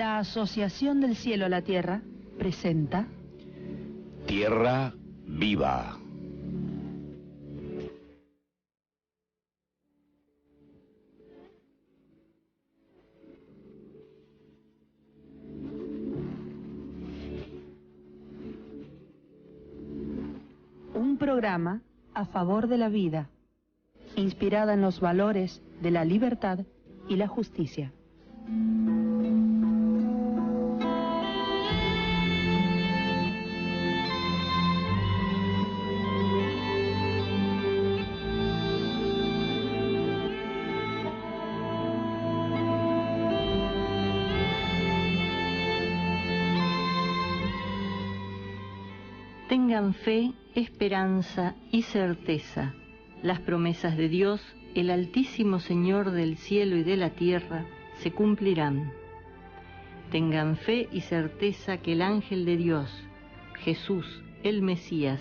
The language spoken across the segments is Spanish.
La Asociación del Cielo a la Tierra presenta Tierra Viva. Un programa a favor de la vida, inspirada en los valores de la libertad y la justicia. Tengan fe, esperanza y certeza. Las promesas de Dios, el Altísimo Señor del cielo y de la tierra, se cumplirán. Tengan fe y certeza que el ángel de Dios, Jesús, el Mesías,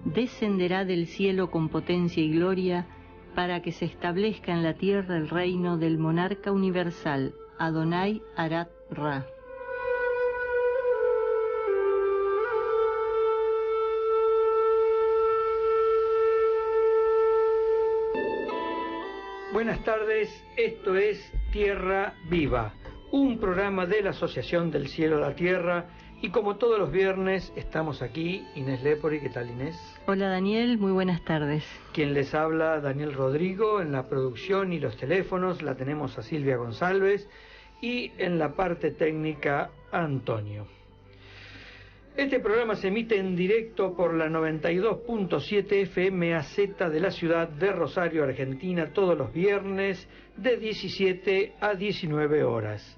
descenderá del cielo con potencia y gloria para que se establezca en la tierra el reino del monarca universal, Adonai Arat Ra. Buenas tardes, esto es Tierra Viva, un programa de la Asociación del Cielo a la Tierra, y como todos los viernes estamos aquí, Inés Lepori. ¿Qué tal, Inés? Hola Daniel, muy buenas tardes. Quien les habla, Daniel Rodrigo. En la producción y los teléfonos la tenemos a Silvia González, y en la parte técnica a Antonio. Este programa se emite en directo por la 92.7 FM AZ de la ciudad de Rosario, Argentina, todos los viernes de 17 a 19 horas.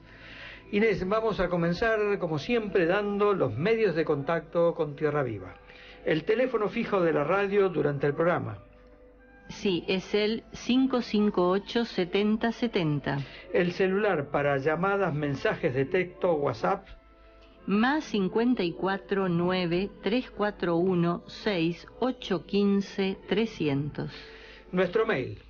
Inés, vamos a comenzar como siempre dando los medios de contacto con Tierra Viva. El teléfono fijo de la radio durante el programa. Sí, es el 558-7070. El celular para llamadas, mensajes de texto, WhatsApp. Más 54 9 341 6 815 300. Nuestro mail.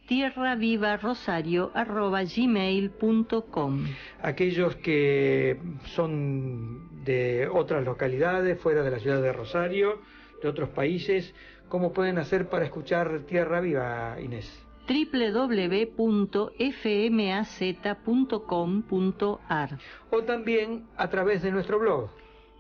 tierravivarosario@gmail.com. Aquellos que son de otras localidades, fuera de la ciudad de Rosario, de otros países, ¿cómo pueden hacer para escuchar Tierra Viva, Inés? www.fmaz.com.ar O también a través de nuestro blog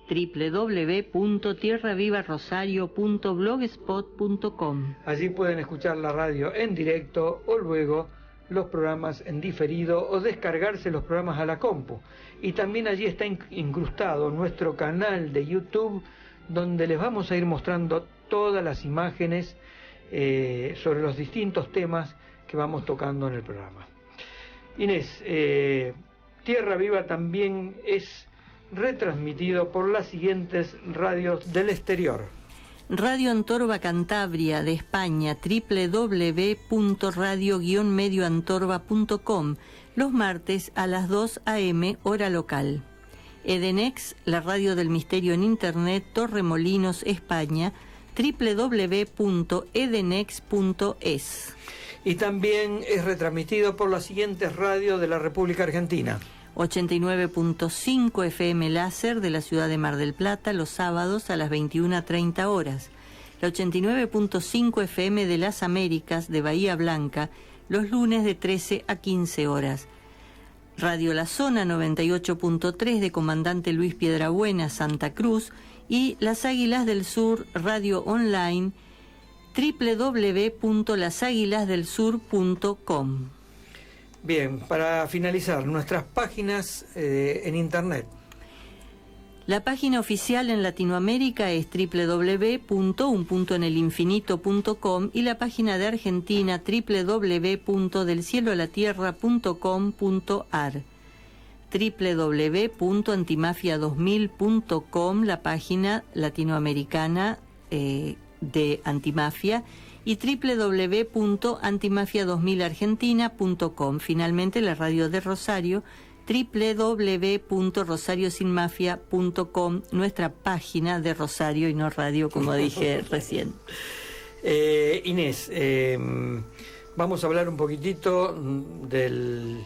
www.tierravivarosario.blogspot.com. Allí pueden escuchar la radio en directo o luego los programas en diferido o descargarse los programas a la compu. Y también allí está incrustado nuestro canal de YouTube, donde les vamos a ir mostrando todas las imágenes sobre los distintos temas que vamos tocando en el programa. Inés, Tierra Viva también es retransmitido por las siguientes radios del exterior. Radio Antorba Cantabria de España, www.radio-medioantorba.com, los martes a las 2 a.m. hora local. Edenex, la radio del misterio en Internet, Torremolinos, España, www.edenex.es. Y también es retransmitido por las siguientes radios de la República Argentina. 89.5 FM Láser de la ciudad de Mar del Plata, los sábados a las 21:30 horas. La 89.5 FM de las Américas de Bahía Blanca, los lunes de 13 a 15 horas. Radio La Zona 98.3 de Comandante Luis Piedrabuena, Santa Cruz, y Las Águilas del Sur Radio Online, www.lasaguilasdelsur.com. Bien, para finalizar, nuestras páginas en Internet. La página oficial en Latinoamérica es www.unpuntoenelinfinito.com y la página de Argentina www.delcieloalatierra.com.ar, www.antimafia2000.com, la página latinoamericana de Antimafia, y www.antimafia2000argentina.com. Finalmente, la radio de Rosario, www.rosariosinmafia.com, nuestra página de Rosario y no radio, como dije recién. Inés, vamos a hablar un poquitito de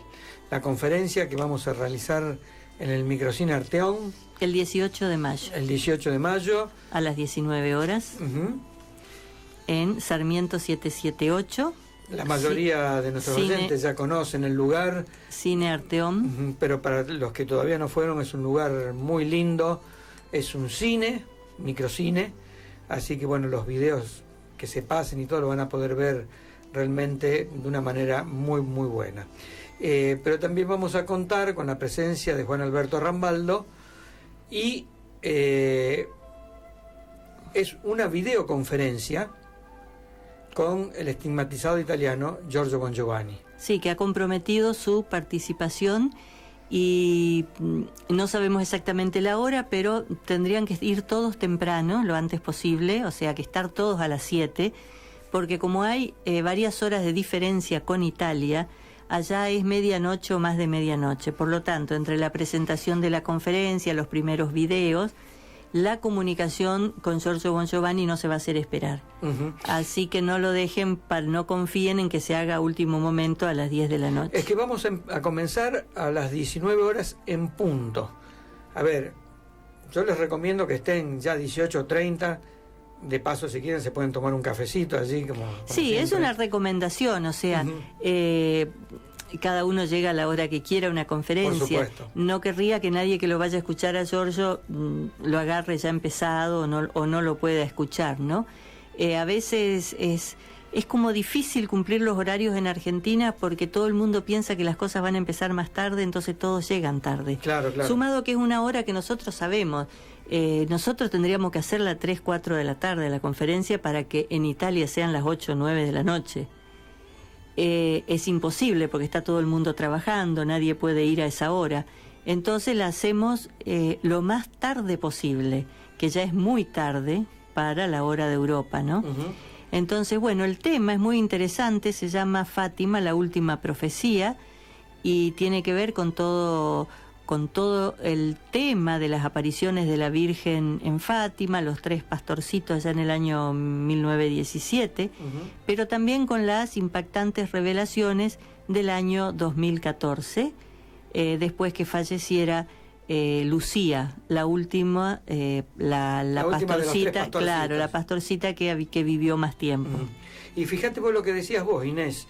la conferencia que vamos a realizar en el Microcine Arteón. El 18 de mayo. El 18 de mayo. A las 19 horas. En Sarmiento 778. La mayoría de nuestros oyentes ya conocen el lugar. Cine Arteón. Pero para los que todavía no fueron, es un lugar muy lindo. Es un cine, microcine. Así que bueno, los videos que se pasen y todo lo van a poder ver realmente de una manera muy, muy buena. Pero también vamos a contar con la presencia de Juan Alberto Rambaldo y es una videoconferencia con el estigmatizado italiano Giorgio Bongiovanni. Sí, que ha comprometido su participación y no sabemos exactamente la hora, pero tendrían que ir todos temprano, lo antes posible, o sea que estar todos a las 7, porque como hay varias horas de diferencia con Italia, allá es medianoche o más de medianoche. Por lo tanto, entre la presentación de la conferencia, los primeros videos, la comunicación con Giorgio Bongiovanni no se va a hacer esperar. Así que no lo dejen, no confíen en que se haga a último momento a las 10 de la noche. Es que vamos a comenzar a las 19 horas en punto. A ver, yo les recomiendo que estén ya 18:30. De paso, si quieren, se pueden tomar un cafecito allí. Como sí, siempre. Es una recomendación, o sea, cada uno llega a la hora que quiera a una conferencia. Por supuesto. No querría que nadie que lo vaya a escuchar a Giorgio lo agarre ya empezado o no lo pueda escuchar, ¿no? A veces es como difícil cumplir los horarios en Argentina porque todo el mundo piensa que las cosas van a empezar más tarde, entonces todos llegan tarde. Claro, claro. Sumado que es una hora que nosotros sabemos. Nosotros tendríamos que hacerla a 3, 4 de la tarde la conferencia para que en Italia sean las 8 o 9 de la noche. Es imposible porque está todo el mundo trabajando, nadie puede ir a esa hora. Entonces la hacemos lo más tarde posible, que ya es muy tarde para la hora de Europa, ¿no? Entonces, bueno, el tema es muy interesante, se llama Fátima, la última profecía, y tiene que ver con todo el tema de las apariciones de la Virgen en Fátima, los 3 pastorcitos allá en el año 1917, pero también con las impactantes revelaciones del año 2014, después que falleciera Lucía, la última, la pastorcita, claro, la pastorcita que vivió más tiempo. Y fíjate vos lo que decías vos, Inés,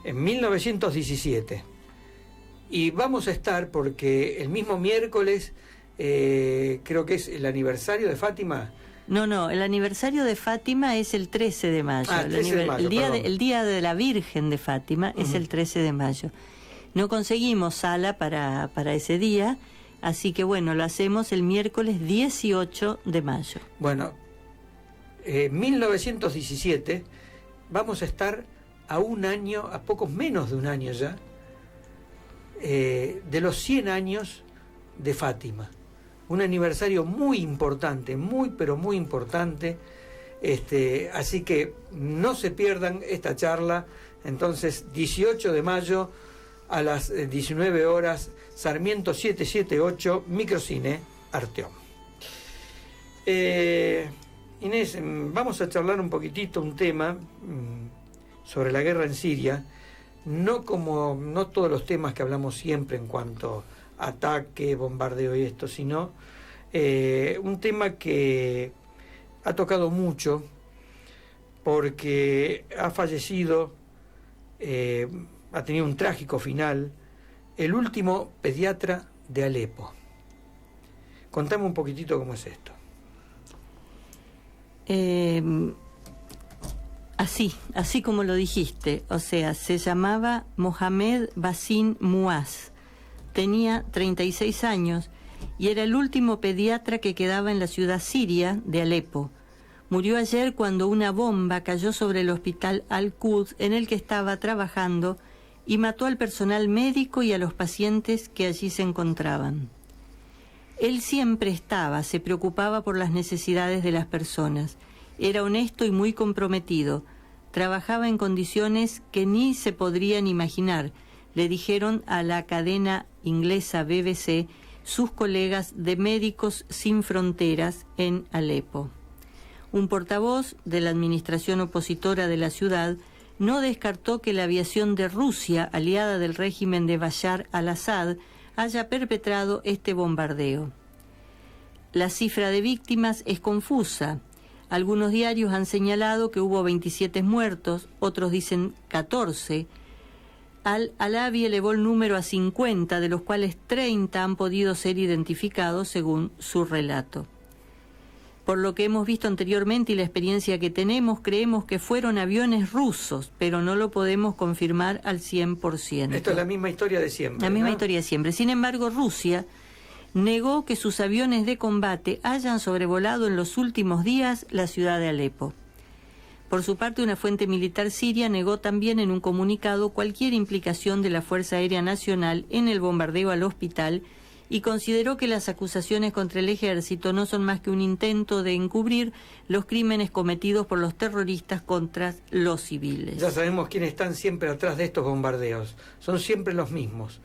en 1917. Y vamos a estar, porque el mismo miércoles, creo que es el aniversario de Fátima. No, el aniversario de Fátima es el 13 de mayo. El día de la Virgen de Fátima es el 13 de mayo. No conseguimos sala para ese día, así que bueno, lo hacemos el miércoles 18 de mayo. Bueno, 1917, vamos a estar a un año, a pocos menos de un año ya, de los 100 años de Fátima. Un aniversario muy importante, muy pero muy importante. Así que no se pierdan esta charla. Entonces, 18 de mayo a las 19 horas, Sarmiento 778, Microcine Arteón. Inés, vamos a charlar un poquitito un tema sobre la guerra en Siria. No todos los temas que hablamos siempre en cuanto a ataque, bombardeo y esto, sino un tema que ha tocado mucho porque ha fallecido, ha tenido un trágico final, el último pediatra de Alepo. Contame un poquitito cómo es esto. Así como lo dijiste, o sea, se llamaba Mohamed Basin Muaz, tenía 36 años y era el último pediatra que quedaba en la ciudad siria de Alepo. Murió ayer cuando una bomba cayó sobre el hospital Al-Quds en el que estaba trabajando y mató al personal médico y a los pacientes que allí se encontraban. Él siempre se preocupaba por las necesidades de las personas. Era honesto y muy comprometido. Trabajaba en condiciones que ni se podrían imaginar, le dijeron a la cadena inglesa BBC sus colegas de Médicos Sin Fronteras en Alepo. Un portavoz de la administración opositora de la ciudad no descartó que la aviación de Rusia, aliada del régimen de Bashar al-Assad, haya perpetrado este bombardeo. La cifra de víctimas es confusa. Algunos diarios han señalado que hubo 27 muertos, otros dicen 14. Al-Alawi elevó el número a 50, de los cuales 30 han podido ser identificados según su relato. Por lo que hemos visto anteriormente y la experiencia que tenemos, creemos que fueron aviones rusos, pero no lo podemos confirmar al 100%. Esto es la misma historia de siempre. La misma ¿no? historia de siempre. Sin embargo, Rusia negó que sus aviones de combate hayan sobrevolado en los últimos días la ciudad de Alepo. Por su parte, una fuente militar siria negó también en un comunicado cualquier implicación de la Fuerza Aérea Nacional en el bombardeo al hospital y consideró que las acusaciones contra el ejército no son más que un intento de encubrir los crímenes cometidos por los terroristas contra los civiles. Ya sabemos quiénes están siempre atrás de estos bombardeos. Son siempre los mismos.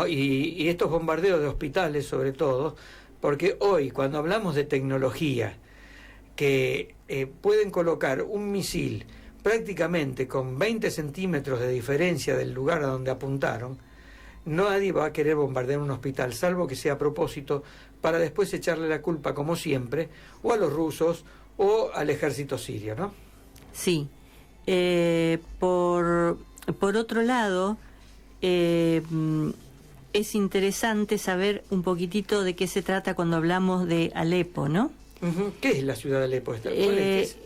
Y estos bombardeos de hospitales, sobre todo, porque hoy, cuando hablamos de tecnología, que pueden colocar un misil prácticamente con 20 centímetros de diferencia del lugar a donde apuntaron, nadie va a querer bombardear un hospital, salvo que sea a propósito, para después echarle la culpa, como siempre, o a los rusos o al ejército sirio, ¿no? Sí. Por otro lado, es interesante saber un poquitito de qué se trata cuando hablamos de Alepo, ¿no? ¿Qué es la ciudad de Alepo?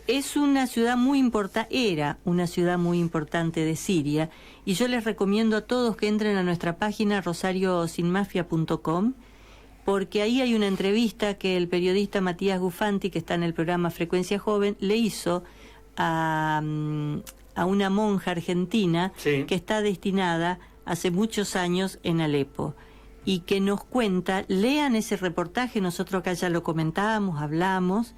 Es una ciudad muy importante, era una ciudad muy importante de Siria, y yo les recomiendo a todos que entren a nuestra página rosariosinmafia.com, porque ahí hay una entrevista que el periodista Matías Gufanti, que está en el programa Frecuencia Joven, le hizo a una monja argentina, sí, que está destinada hace muchos años en Alepo, y que nos cuenta, lean ese reportaje, nosotros acá ya lo comentábamos, hablamos,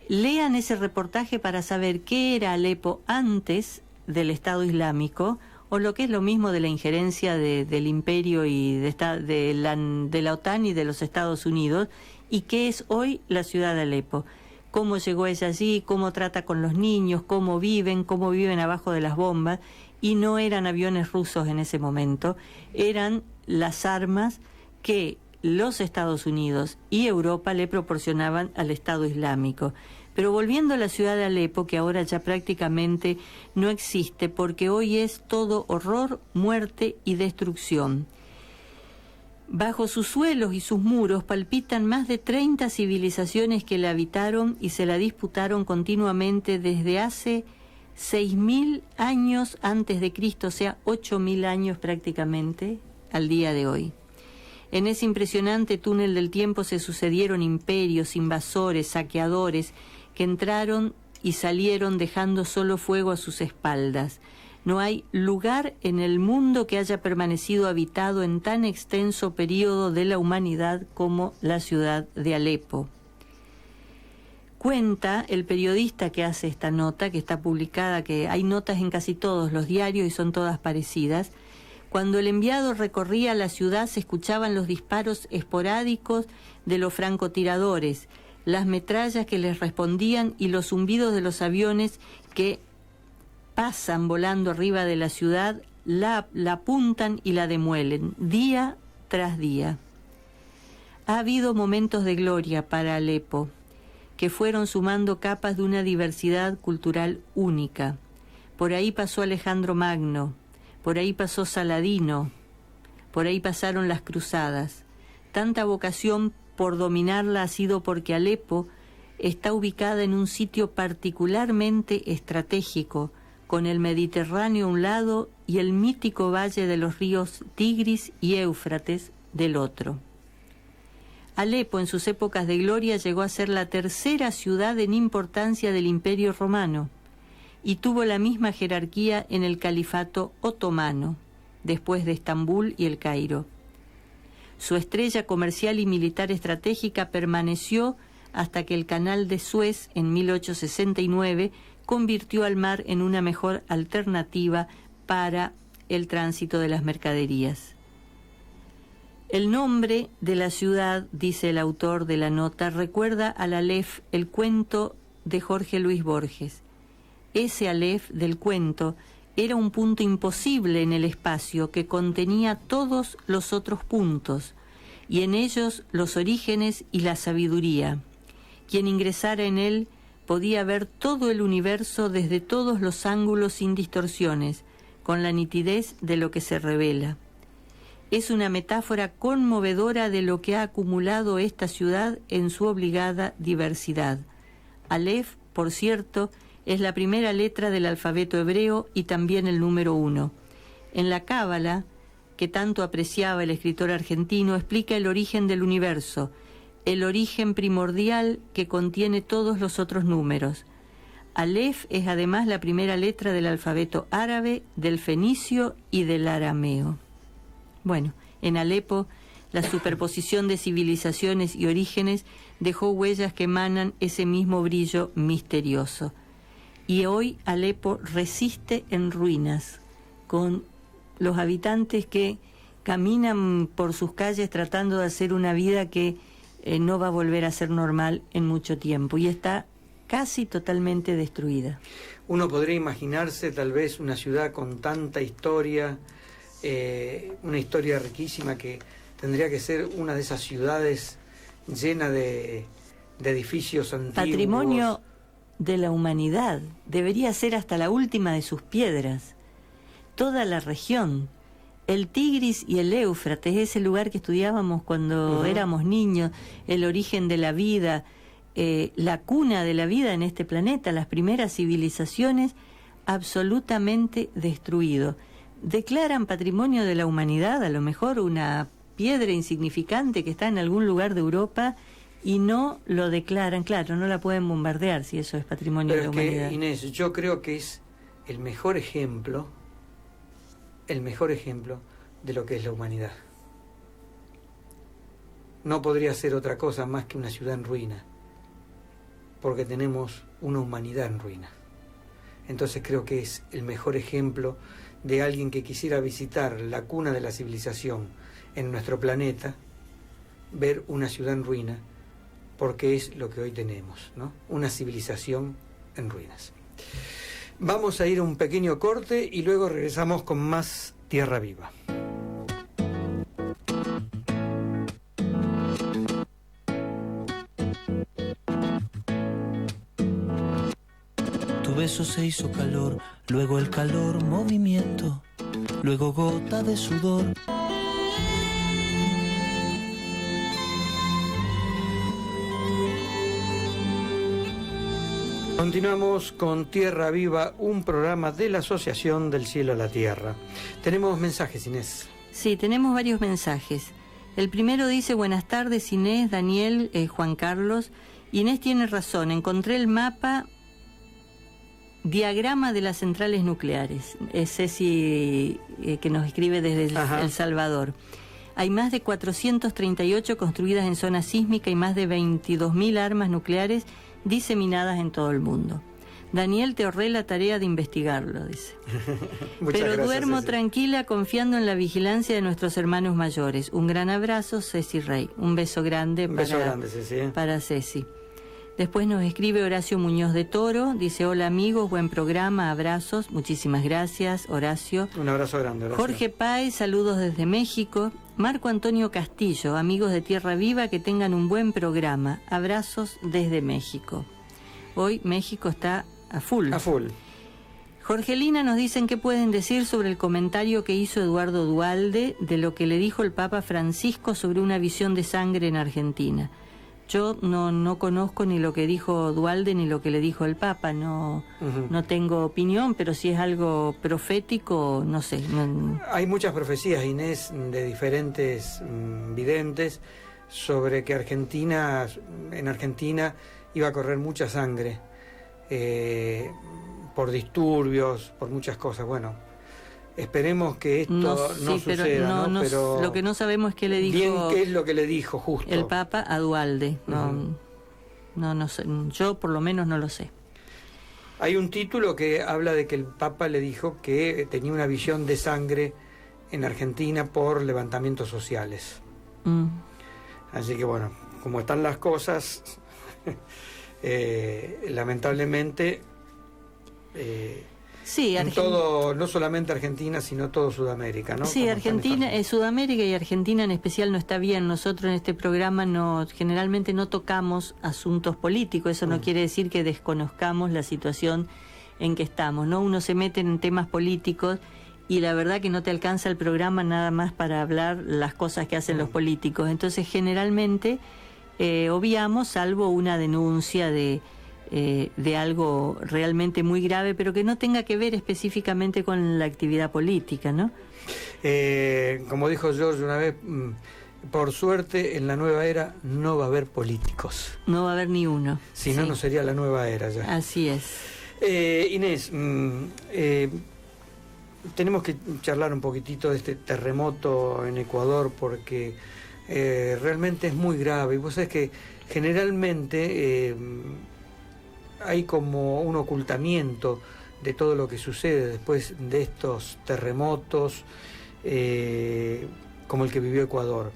lean ese reportaje para saber qué era Alepo antes del Estado Islámico, o lo que es lo mismo de la injerencia del imperio y de la OTAN y de los Estados Unidos, y qué es hoy la ciudad de Alepo. Cómo llegó ella allí, cómo trata con los niños, cómo viven abajo de las bombas, y no eran aviones rusos en ese momento, eran las armas que los Estados Unidos y Europa le proporcionaban al Estado Islámico. Pero volviendo a la ciudad de Alepo, que ahora ya prácticamente no existe, porque hoy es todo horror, muerte y destrucción. Bajo sus suelos y sus muros palpitan más de 30 civilizaciones que la habitaron y se la disputaron continuamente desde hace 6.000 años antes de Cristo, o sea, 8.000 años prácticamente al día de hoy. En ese impresionante túnel del tiempo se sucedieron imperios, invasores, saqueadores, que entraron y salieron dejando solo fuego a sus espaldas. No hay lugar en el mundo que haya permanecido habitado en tan extenso periodo de la humanidad como la ciudad de Alepo. Cuenta el periodista que hace esta nota, que está publicada, que hay notas en casi todos los diarios y son todas parecidas. Cuando el enviado recorría la ciudad se escuchaban los disparos esporádicos de los francotiradores, las metrallas que les respondían y los zumbidos de los aviones que pasan volando arriba de la ciudad, la apuntan y la demuelen, día tras día. Ha habido momentos de gloria para Alepo, que fueron sumando capas de una diversidad cultural única. Por ahí pasó Alejandro Magno, por ahí pasó Saladino, por ahí pasaron las cruzadas. Tanta vocación por dominarla ha sido porque Alepo está ubicada en un sitio particularmente estratégico, con el Mediterráneo a un lado y el mítico valle de los ríos Tigris y Éufrates del otro. Alepo en sus épocas de gloria llegó a ser la tercera ciudad en importancia del Imperio Romano y tuvo la misma jerarquía en el Califato Otomano, después de Estambul y el Cairo. Su estrella comercial y militar estratégica permaneció hasta que el Canal de Suez, en 1869, convirtió al mar en una mejor alternativa para el tránsito de las mercaderías. El nombre de la ciudad, dice el autor de la nota, recuerda al Aleph, el cuento de Jorge Luis Borges. Ese Aleph del cuento era un punto imposible en el espacio que contenía todos los otros puntos, y en ellos los orígenes y la sabiduría. Quien ingresara en él podía ver todo el universo desde todos los ángulos sin distorsiones, con la nitidez de lo que se revela. Es una metáfora conmovedora de lo que ha acumulado esta ciudad en su obligada diversidad. Aleph, por cierto, es la primera letra del alfabeto hebreo y también el número 1. En la Cábala, que tanto apreciaba el escritor argentino, explica el origen del universo, el origen primordial que contiene todos los otros números. Aleph es además la primera letra del alfabeto árabe, del fenicio y del arameo. Bueno, en Alepo, la superposición de civilizaciones y orígenes dejó huellas que emanan ese mismo brillo misterioso. Y hoy Alepo resiste en ruinas, con los habitantes que caminan por sus calles tratando de hacer una vida que no va a volver a ser normal en mucho tiempo, y está casi totalmente destruida. Uno podría imaginarse tal vez una ciudad con tanta historia, una historia riquísima, que tendría que ser una de esas ciudades llena de edificios antiguos. Patrimonio de la humanidad, debería ser hasta la última de sus piedras. Toda la región, el Tigris y el Éufrates, ese lugar que estudiábamos cuando éramos niños, el origen de la vida, la cuna de la vida en este planeta, las primeras civilizaciones, absolutamente destruido. Declaran patrimonio de la humanidad, a lo mejor una piedra insignificante que está en algún lugar de Europa, y no lo declaran. Claro, no la pueden bombardear si eso es patrimonio de la humanidad. Que, Inés, yo creo que es el mejor ejemplo de lo que es la humanidad. No podría ser otra cosa más que una ciudad en ruina, porque tenemos una humanidad en ruina. Entonces creo que es el mejor ejemplo de alguien que quisiera visitar la cuna de la civilización en nuestro planeta, ver una ciudad en ruina, porque es lo que hoy tenemos, ¿no? Una civilización en ruinas. Vamos a ir a un pequeño corte y luego regresamos con más Tierra Viva. Tu beso se hizo calor, luego el calor movimiento, luego gota de sudor. Continuamos con Tierra Viva, un programa de la Asociación del Cielo a la Tierra. Tenemos mensajes, Inés. Sí, tenemos varios mensajes. El primero dice: buenas tardes, Inés, Daniel, Juan Carlos. Inés tiene razón, encontré el mapa diagrama de las centrales nucleares. Es Ceci, que nos escribe desde El Salvador. Hay más de 438 construidas en zona sísmica y más de 22.000 armas nucleares diseminadas en todo el mundo. Daniel, te ahorré la tarea de investigarlo, dice. Pero gracias, duermo Ceci, tranquila confiando en la vigilancia de nuestros hermanos mayores. Un gran abrazo, Ceci Rey. Un beso grande, Ceci, para Ceci. Después nos escribe Horacio Muñoz de Toro, dice: hola amigos, buen programa, abrazos. Muchísimas gracias, Horacio. Un abrazo grande, Horacio. Jorge Páez, saludos desde México. Marco Antonio Castillo, amigos de Tierra Viva, que tengan un buen programa. Abrazos desde México. Hoy México está a full. A full. Jorgelina nos dicen qué pueden decir sobre el comentario que hizo Eduardo Duhalde de lo que le dijo el Papa Francisco sobre una visión de sangre en Argentina. Yo no conozco ni lo que dijo Duhalde ni lo que le dijo el Papa, no tengo opinión, pero si es algo profético, no sé. Hay muchas profecías, Inés, de diferentes videntes sobre que en Argentina iba a correr mucha sangre por disturbios, por muchas cosas. Bueno, esperemos que esto no suceda, ¿no? Pero lo que no sabemos es qué le dijo. Bien, qué es lo que le dijo justo el Papa a Duhalde. No sé, yo por lo menos no lo sé. Hay un título que habla de que el Papa le dijo que tenía una visión de sangre en Argentina por levantamientos sociales. Así que bueno, como están las cosas, Sí, en todo, no solamente Argentina, sino todo Sudamérica, ¿no? Sí, Argentina, Sudamérica y Argentina en especial no está bien. Nosotros en este programa generalmente no tocamos asuntos políticos. Eso no quiere decir que desconozcamos la situación en que estamos, ¿no? Uno se mete en temas políticos y la verdad que no te alcanza el programa nada más para hablar las cosas que hacen los políticos. Entonces generalmente obviamos, salvo una denuncia de algo realmente muy grave, pero que no tenga que ver específicamente con la actividad política, ¿no? Como dijo George una vez, por suerte en la nueva era no va a haber políticos. No va a haber ni uno. Si no, no sería la nueva era ya. Así es. Inés, tenemos que charlar un poquitito de este terremoto en Ecuador porque realmente es muy grave. Y vos sabés que generalmente hay como un ocultamiento de todo lo que sucede después de estos terremotos, como el que vivió Ecuador,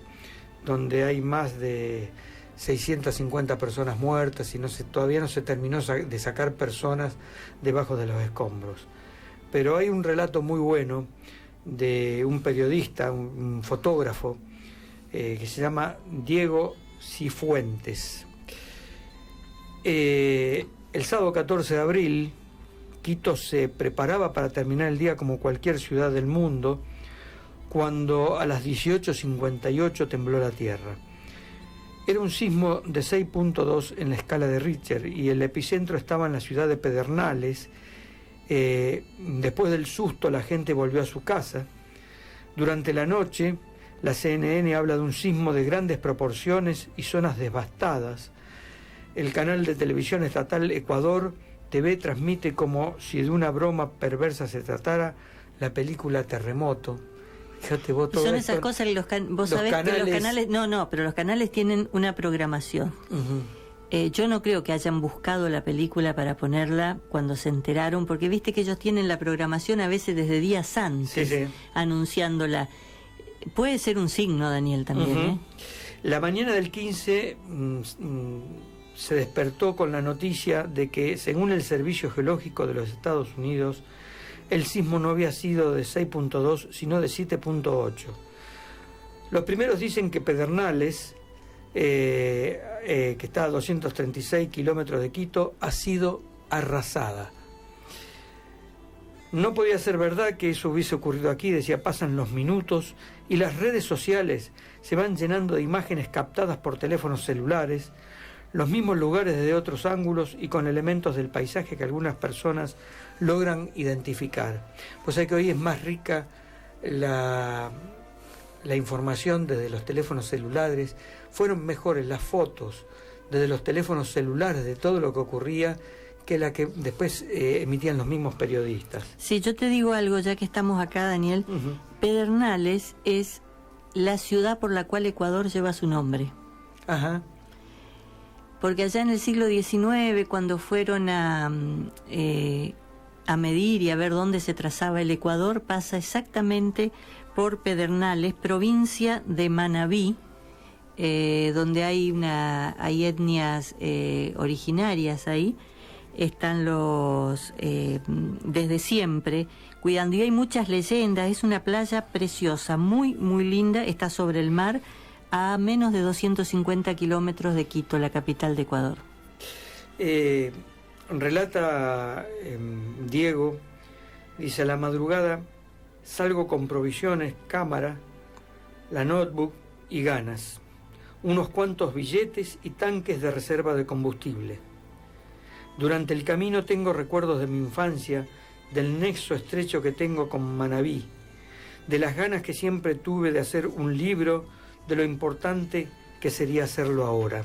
donde hay más de 650 personas muertas y todavía no se terminó de sacar personas debajo de los escombros. Pero hay un relato muy bueno de un periodista, un fotógrafo, que se llama Diego Cifuentes. El sábado 14 de abril, Quito se preparaba para terminar el día como cualquier ciudad del mundo, cuando a las 18:58 tembló la tierra. Era un sismo de 6.2 en la escala de Richter y el epicentro estaba en la ciudad de Pedernales. Después del susto la gente volvió a su casa. Durante la noche la CNN habla de un sismo de grandes proporciones y zonas devastadas. El canal de televisión estatal Ecuador TV transmite como si de una broma perversa se tratara la película Terremoto. Fíjate vos, todo son esto, esas cosas que vos sabés que los canales pero los canales tienen una programación. Yo no creo que hayan buscado la película para ponerla cuando se enteraron, porque viste que ellos tienen la programación a veces desde días antes, sí. Anunciándola. Puede ser un signo, Daniel, también. La mañana del 15 se despertó con la noticia de que, según el Servicio Geológico de los Estados Unidos, el sismo no había sido de 6.2, sino de 7.8. Los primeros dicen que Pedernales, que está a 236 kilómetros de Quito, ha sido arrasada. No podía ser verdad que eso hubiese ocurrido aquí, decía, pasan los minutos y las redes sociales se van llenando de imágenes captadas por teléfonos celulares, los mismos lugares desde otros ángulos y con elementos del paisaje que algunas personas logran identificar. Pues hay que hoy es más rica la información desde los teléfonos celulares, fueron mejores las fotos desde los teléfonos celulares de todo lo que ocurría que la que después emitían los mismos periodistas. Sí, yo te digo algo, ya que estamos acá, Daniel. Pedernales es la ciudad por la cual Ecuador lleva su nombre. Ajá. Porque allá en el siglo XIX, cuando fueron a medir y a ver dónde se trazaba el Ecuador, pasa exactamente por Pedernales, provincia de Manabí, donde hay etnias originarias ahí. Están los desde siempre cuidando, y hay muchas leyendas. Es una playa preciosa, muy muy linda, está sobre el mar a menos de 250 kilómetros de Quito, la capital de Ecuador. Relata Diego, dice: a la madrugada salgo con provisiones, cámara, la notebook y ganas, unos cuantos billetes y tanques de reserva de combustible. Durante el camino tengo recuerdos de mi infancia, del nexo estrecho que tengo con Manabí, de las ganas que siempre tuve de hacer un libro, de lo importante que sería hacerlo ahora.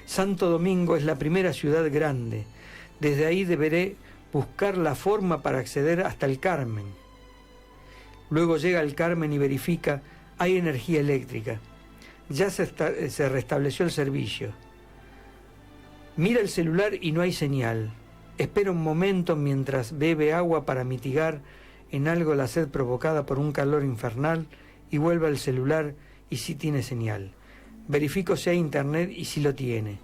Santo Domingo es la primera ciudad grande. Desde ahí deberé buscar la forma para acceder hasta el Carmen. Luego llega al Carmen y verifica, hay energía eléctrica. Ya se restableció el servicio. Mira el celular y no hay señal. Espera un momento mientras bebe agua para mitigar en algo la sed provocada por un calor infernal y vuelve al celular y sí tiene señal. Verifico si hay internet y sí lo tiene.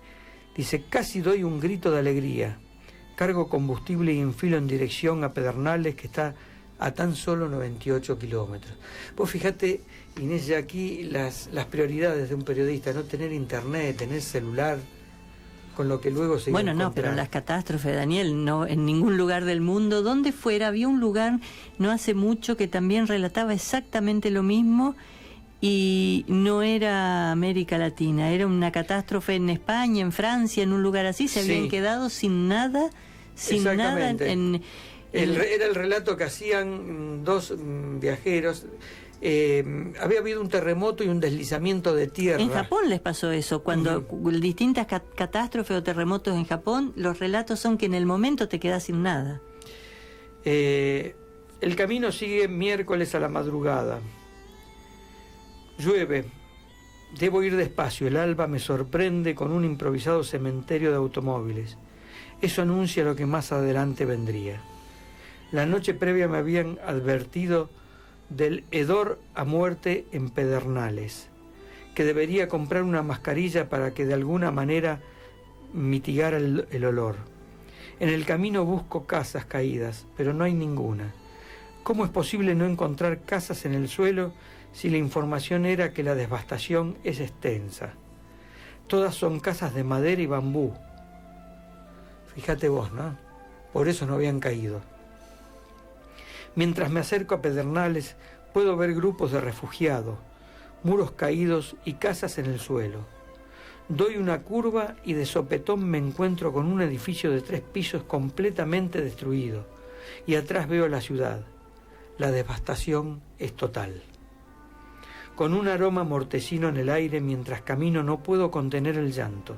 Dice, casi doy un grito de alegría. cargo combustible y enfilo en dirección a Pedernales, que está a tan solo 98 kilómetros. Vos fíjate, Inés, ya aquí las prioridades de un periodista, no tener internet, tener celular, con lo que luego se Bueno, no, pero las catástrofes, Daniel, no en ningún lugar del mundo, donde fuera, había un lugar no hace mucho que también relataba exactamente lo mismo, y no era América Latina, era una catástrofe en España, en Francia, en un lugar así, se habían quedado sin nada era el relato que hacían dos viajeros. Había habido un terremoto y un deslizamiento de tierra. En Japón les pasó eso, cuando distintas catástrofes o terremotos en Japón, los relatos son que en el momento te quedas sin nada. El camino sigue miércoles a la madrugada. Llueve. Debo ir despacio. El alba me sorprende con un improvisado cementerio de automóviles. Eso anuncia lo que más adelante vendría. La noche previa me habían advertido del hedor a muerte en Pedernales, que debería comprar una mascarilla para que de alguna manera mitigara el olor. En el camino busco casas caídas, pero no hay ninguna. ¿Cómo es posible no encontrar casas en el suelo si la información era que la devastación es extensa? Todas son casas de madera y bambú. Fíjate vos, ¿no? Por eso no habían caído. Mientras me acerco a Pedernales, puedo ver grupos de refugiados, muros caídos y casas en el suelo. Doy una curva y de sopetón me encuentro con un edificio de 3 pisos completamente destruido, y atrás veo la ciudad. La devastación es total. Con un aroma mortecino en el aire mientras camino no puedo contener el llanto.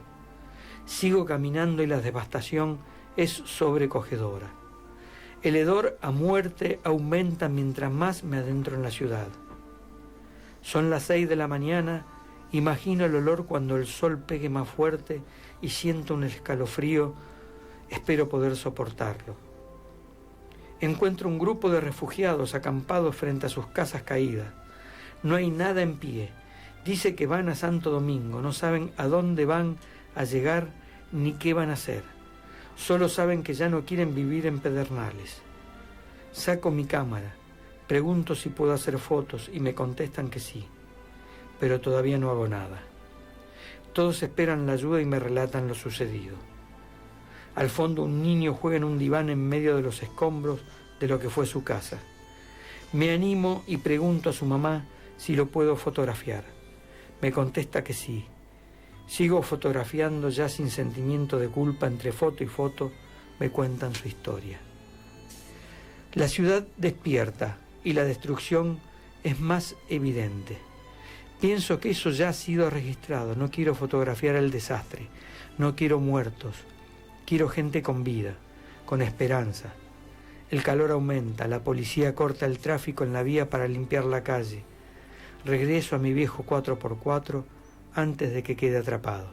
Sigo caminando y la devastación es sobrecogedora. El hedor a muerte aumenta mientras más me adentro en la ciudad. Son las 6 de la mañana, imagino el olor cuando el sol pegue más fuerte y siento un escalofrío, espero poder soportarlo. Encuentro un grupo de refugiados acampados frente a sus casas caídas. No hay nada en pie. Dice que van a Santo Domingo, no saben a dónde van a llegar ni qué van a hacer. Solo saben que ya no quieren vivir en Pedernales. Saco mi cámara, pregunto si puedo hacer fotos y me contestan que sí, pero todavía no hago nada. Todos esperan la ayuda y me relatan lo sucedido. Al fondo un niño juega en un diván en medio de los escombros de lo que fue su casa. Me animo y pregunto a su mamá si lo puedo fotografiar. Me contesta que sí. Sigo fotografiando ya sin sentimiento de culpa. Entre foto y foto me cuentan su historia. La ciudad despierta y la destrucción es más evidente. Pienso que eso ya ha sido registrado. No quiero fotografiar el desastre. No quiero muertos. Quiero gente con vida, con esperanza. El calor aumenta. La policía corta el tráfico en la vía para limpiar la calle. Regreso a mi viejo 4x4 antes de que quede atrapado.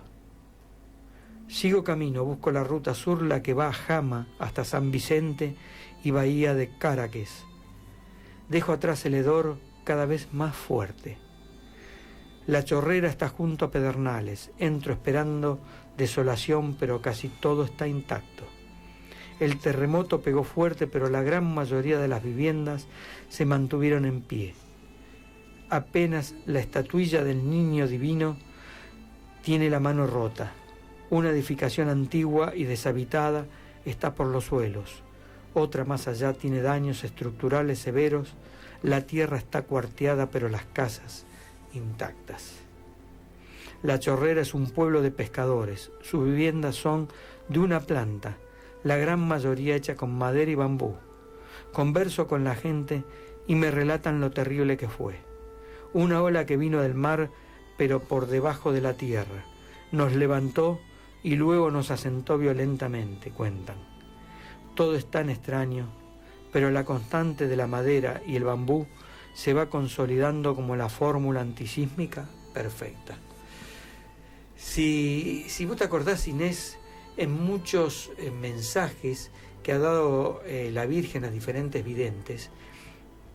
Sigo camino, busco la ruta sur, la que va a Jama hasta San Vicente y Bahía de Caraques. Dejo atrás el hedor cada vez más fuerte. La Chorrera está junto a Pedernales. Entro esperando desolación, pero casi todo está intacto. El terremoto pegó fuerte, pero la gran mayoría de las viviendas se mantuvieron en pie. Apenas la estatuilla del Niño Divino tiene la mano rota. Una edificación antigua y deshabitada está por los suelos. Otra más allá tiene daños estructurales severos. La tierra está cuarteada, pero las casas intactas. La Chorrera es un pueblo de pescadores. Sus viviendas son de una planta, la gran mayoría hecha con madera y bambú. Converso con la gente y me relatan lo terrible que fue. Una ola que vino del mar, pero por debajo de la tierra. Nos levantó y luego nos asentó violentamente, cuentan. Todo es tan extraño, pero la constante de la madera y el bambú se va consolidando como la fórmula antisísmica perfecta. Si vos te acordás, Inés, en muchos mensajes que ha dado la Virgen a diferentes videntes,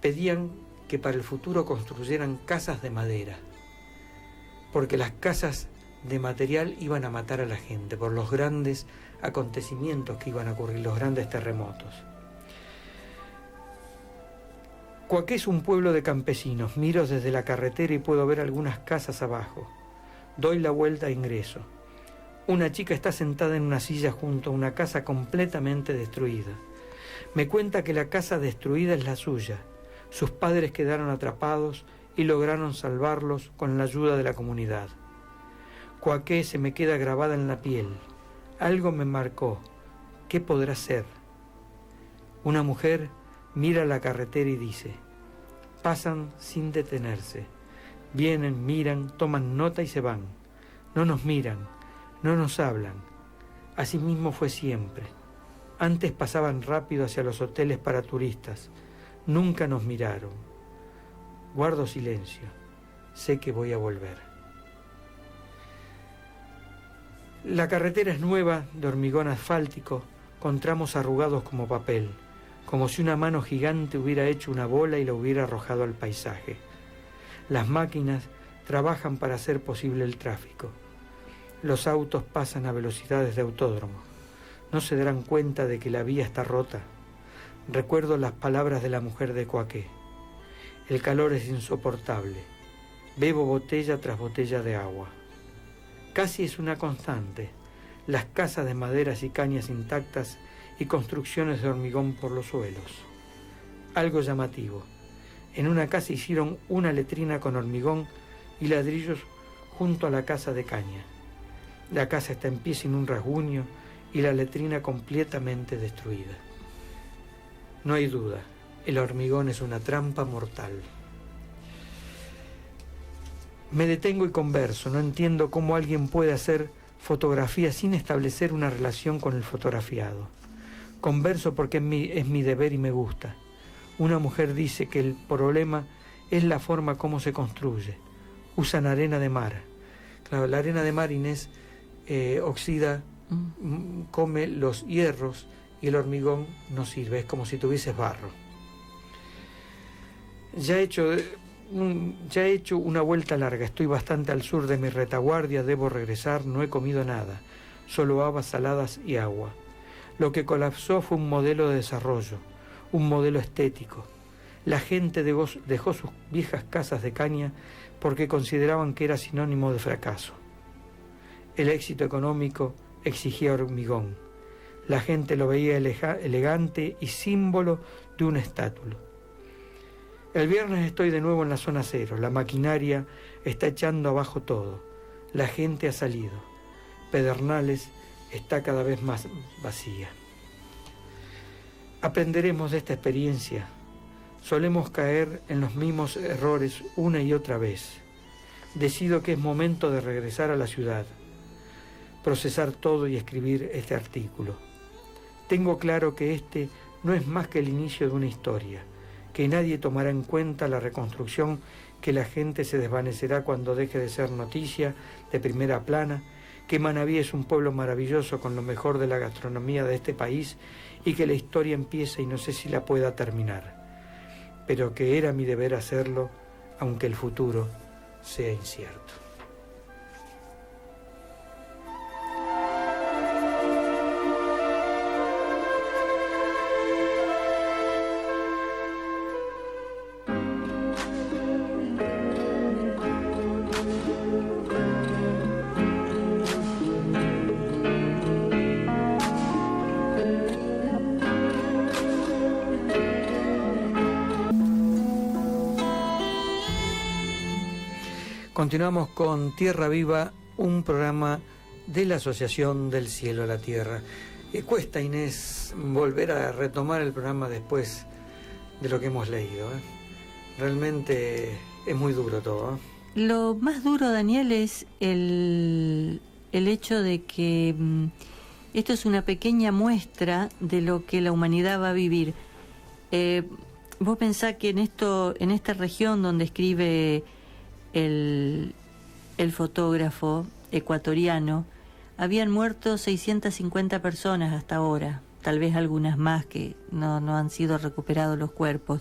pedían que para el futuro construyeran casas de madera, porque las casas de material iban a matar a la gente por los grandes acontecimientos que iban a ocurrir, los grandes terremotos. Coaqué es un pueblo de campesinos. Miro desde la carretera y puedo ver algunas casas abajo. Doy la vuelta e ingreso. Una chica está sentada en una silla junto a una casa completamente destruida. Me cuenta que la casa destruida es la suya. Sus padres quedaron atrapados y lograron salvarlos con la ayuda de la comunidad. Coaqué se me queda grabada en la piel. Algo me marcó. ¿Qué podrá ser? Una mujer mira la carretera y dice: pasan sin detenerse. Vienen, miran, toman nota y se van. No nos miran, no nos hablan. Así mismo fue siempre. Antes pasaban rápido hacia los hoteles para turistas. Nunca nos miraron. Guardo silencio. Sé que voy a volver. La carretera es nueva, de hormigón asfáltico, con tramos arrugados como papel, como si una mano gigante hubiera hecho una bola y la hubiera arrojado al paisaje. Las máquinas trabajan para hacer posible el tráfico. Los autos pasan a velocidades de autódromo. No se darán cuenta de que la vía está rota. Recuerdo las palabras de la mujer de Coaqué. El calor es insoportable. Bebo botella tras botella de agua. Casi es una constante. Las casas de maderas y cañas intactas y construcciones de hormigón por los suelos. Algo llamativo. En una casa hicieron una letrina con hormigón y ladrillos junto a la casa de caña. La casa está en pie sin un rasguño y la letrina completamente destruida. No hay duda, el hormigón es una trampa mortal. Me detengo y converso. No entiendo cómo alguien puede hacer fotografía sin establecer una relación con el fotografiado. Converso porque es mi deber y me gusta. Una mujer dice que el problema es la forma como se construye. Usan arena de mar. Claro, la arena de mar, Inés, oxida, come los hierros y el hormigón no sirve. Es como si tuvieses barro. Ya he hecho una vuelta larga. Estoy bastante al sur de mi retaguardia. Debo regresar. No he comido nada. Solo habas saladas y agua. Lo que colapsó fue un modelo de desarrollo, un modelo estético. La gente dejó sus viejas casas de caña porque consideraban que era sinónimo de fracaso. El éxito económico exigía hormigón. La gente lo veía elegante y símbolo de un estátulo. El viernes estoy de nuevo en la zona cero. La maquinaria está echando abajo todo. La gente ha salido. Pedernales está cada vez más vacía. Aprenderemos de esta experiencia. Solemos caer en los mismos errores una y otra vez. Decido que es momento de regresar a la ciudad, procesar todo y escribir este artículo. Tengo claro que este no es más que el inicio de una historia, que nadie tomará en cuenta la reconstrucción, que la gente se desvanecerá cuando deje de ser noticia de primera plana, que Manabí es un pueblo maravilloso con lo mejor de la gastronomía de este país y que la historia empieza y no sé si la pueda terminar, pero que era mi deber hacerlo, aunque el futuro sea incierto. Continuamos con Tierra Viva, un programa de la Asociación del Cielo a la Tierra. Cuesta, Inés, volver a retomar el programa después de lo que hemos leído. Realmente es muy duro todo. Lo más duro, Daniel, es el hecho de que esto es una pequeña muestra de lo que la humanidad va a vivir. Vos pensás que en esta región donde escribe el fotógrafo ecuatoriano, habían muerto 650 personas hasta ahora, tal vez algunas más que no han sido recuperados los cuerpos.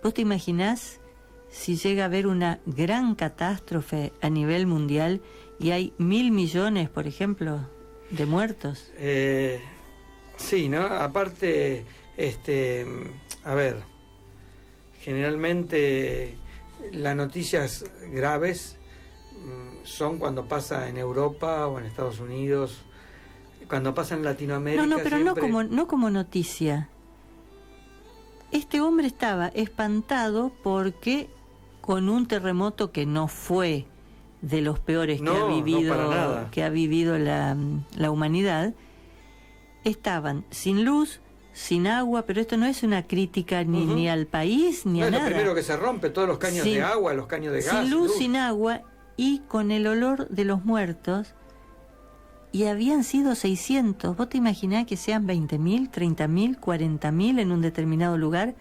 ¿Vos te imaginás si llega a haber una gran catástrofe a nivel mundial y hay 1.000 millones, por ejemplo, de muertos. Sí, ¿no? Aparte, a ver, generalmente las noticias graves son cuando pasa en Europa o en Estados Unidos, cuando pasa en Latinoamérica. No, pero siempre... no como noticia. Este hombre estaba espantado porque con un terremoto que no fue de los peores que ha vivido la humanidad, estaban sin luz, sin agua, pero esto no es una crítica ni al país ni a nada. Es lo primero que se rompe, todos los caños de agua, los caños de gas. Sin luz, sin agua y con el olor de los muertos, y habían sido 600. ¿Vos te imaginás que sean 20.000, 30.000, 40.000 en un determinado lugar?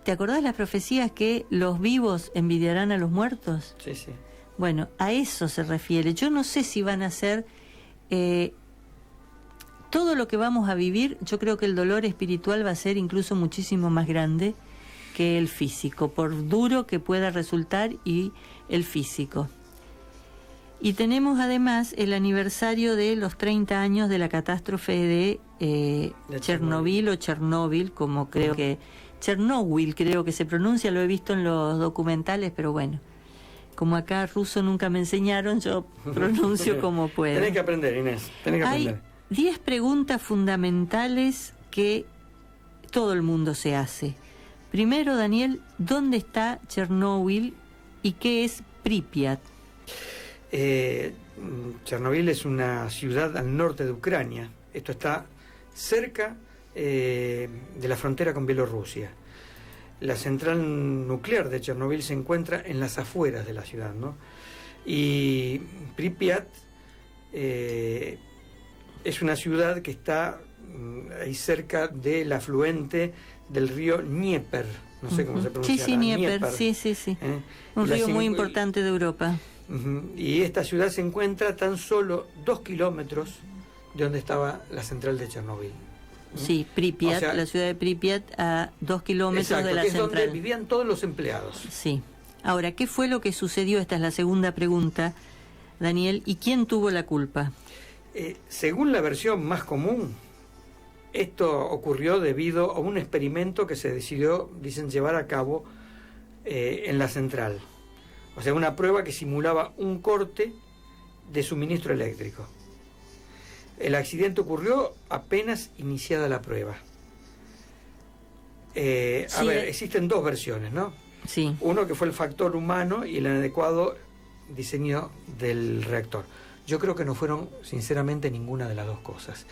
¿Te acordás las profecías que los vivos envidiarán a los muertos? Sí, sí. Bueno, a eso se refiere. Yo no sé si van a ser... todo lo que vamos a vivir, yo creo que el dolor espiritual va a ser incluso muchísimo más grande que el físico, por duro que pueda resultar y el físico. Y tenemos además el aniversario de los 30 años de la catástrofe de Chernobyl o Chernóbil, como creo que... Chernóbil creo que se pronuncia, lo he visto en los documentales, pero bueno, como acá ruso nunca me enseñaron, yo pronuncio como puedo. Tenés que aprender, Inés, tenés que aprender. Hay 10 preguntas fundamentales que todo el mundo se hace. Primero, Daniel, ¿dónde está Chernóbil y qué es Pripyat? Chernóbil es una ciudad al norte de Ucrania. Esto está cerca de la frontera con Bielorrusia. La central nuclear de Chernóbil se encuentra en las afueras de la ciudad, ¿no? Y Pripyat es una ciudad que está ahí cerca del afluente del río Dnieper. No sé cómo se pronuncia. Sí, Dnieper, sí. Un río muy importante de Europa. Y esta ciudad se encuentra tan solo 2 kilómetros de donde estaba la central de Chernóbil. Sí, Pripyat, o sea, la ciudad de Pripyat a 2 kilómetros de la que es central. Donde vivían todos los empleados. Sí. Ahora, ¿qué fue lo que sucedió? Esta es la segunda pregunta, Daniel. ¿Y quién tuvo la culpa? Según la versión más común, esto ocurrió debido a un experimento que se decidió, dicen, llevar a cabo en la central. O sea, una prueba que simulaba un corte de suministro eléctrico. El accidente ocurrió apenas iniciada la prueba. Existen dos versiones, ¿no? Sí. Uno que fue el factor humano y el inadecuado diseño del reactor. Yo creo que no fueron, sinceramente, ninguna de las dos cosas.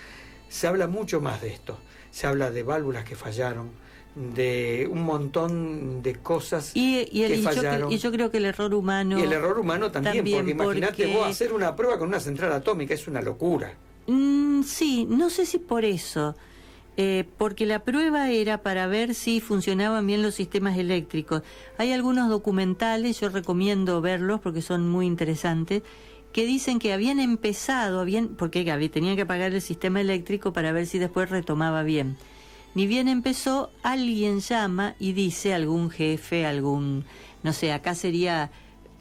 Se habla mucho más de esto. Se habla de válvulas que fallaron, de un montón de cosas que fallaron. Y yo creo que el error humano... Y el error humano también porque imagínate vos hacer una prueba con una central atómica, es una locura. Sí, no sé si por eso, porque la prueba era para ver si funcionaban bien los sistemas eléctricos. Hay algunos documentales, yo recomiendo verlos porque son muy interesantes, que dicen que habían empezado, porque tenían que apagar el sistema eléctrico para ver si después retomaba bien. Ni bien empezó, alguien llama y dice, algún jefe, no sé, acá sería...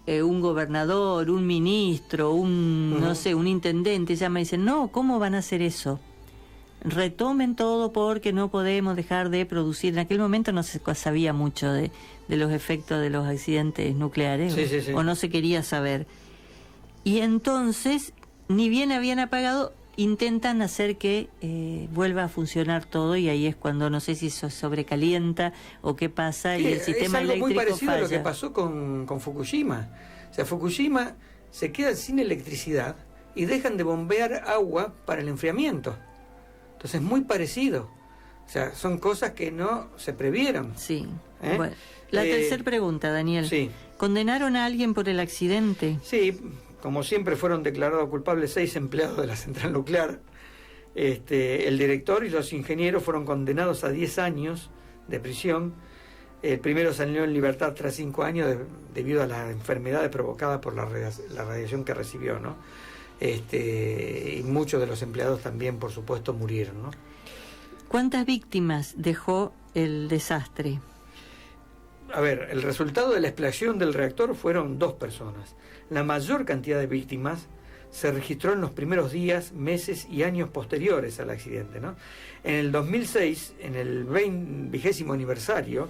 un gobernador, un ministro, no sé, un intendente llama y dice, no, ¿cómo van a hacer eso? Retomen todo porque no podemos dejar de producir. En aquel momento no se sabía mucho de los efectos de los accidentes nucleares, sí. o no se quería saber. Y entonces, ni bien habían apagado, intentan hacer que vuelva a funcionar todo, y ahí es cuando no sé si eso sobrecalienta o qué pasa, y el sistema eléctrico falla. Es algo muy parecido falla. a lo que pasó con Fukushima. O sea, Fukushima se queda sin electricidad y dejan de bombear agua para el enfriamiento. Entonces es muy parecido. O sea, son cosas que no se previeron. Sí. Bueno, la tercera pregunta, Daniel. Sí. ¿Condenaron a alguien por el accidente? Sí. Como siempre fueron declarados culpables 6 empleados de la central nuclear. El director y los ingenieros fueron condenados a 10 años de prisión. El primero salió en libertad tras 5 años debido a las enfermedades provocadas por la radiación que recibió, ¿no? Y muchos de los empleados también, por supuesto, murieron, ¿no? ¿Cuántas víctimas dejó el desastre? A ver, el resultado de la explosión del reactor fueron 2 personas. La mayor cantidad de víctimas se registró en los primeros días, meses y años posteriores al accidente, ¿no? En el 2006, en el 20º aniversario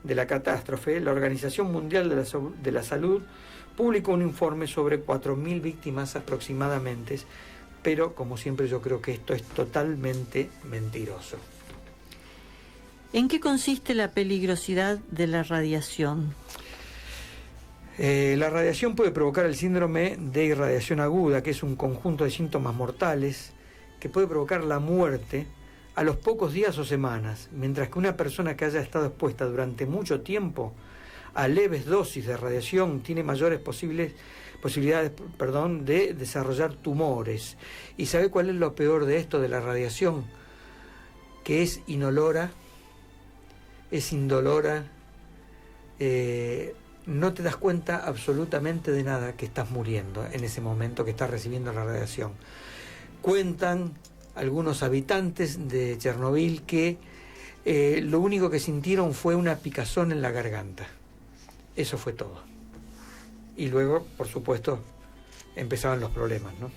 de la catástrofe, la Organización Mundial de la Salud publicó un informe sobre 4.000 víctimas aproximadamente, pero como siempre yo creo que esto es totalmente mentiroso. ¿En qué consiste la peligrosidad de la radiación? La radiación puede provocar el síndrome de irradiación aguda, que es un conjunto de síntomas mortales que puede provocar la muerte a los pocos días o semanas, mientras que una persona que haya estado expuesta durante mucho tiempo a leves dosis de radiación tiene mayores posibilidades de desarrollar tumores. ¿Y sabe cuál es lo peor de esto de la radiación? Que es inolora, es indolora, no te das cuenta absolutamente de nada que estás muriendo en ese momento que estás recibiendo la radiación. Cuentan algunos habitantes de Chernobyl que lo único que sintieron fue una picazón en la garganta. Eso fue todo. Y luego, por supuesto, empezaban los problemas, ¿no?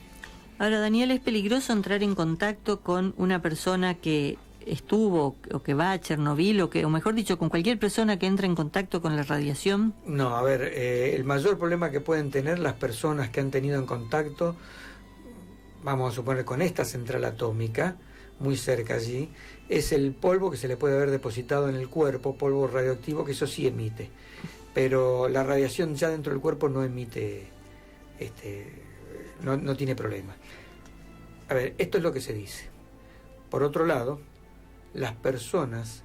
Ahora, Daniel, ¿es peligroso entrar en contacto con una persona que estuvo o que va a Chernobyl o mejor dicho, con cualquier persona que entra en contacto con la radiación? No, a ver, el mayor problema que pueden tener las personas que han tenido en contacto, vamos a suponer con esta central atómica, muy cerca allí, es el polvo que se le puede haber depositado en el cuerpo, polvo radioactivo, que eso sí emite. Pero la radiación ya dentro del cuerpo no emite, no tiene problema. A ver, esto es lo que se dice. Por otro lado, las personas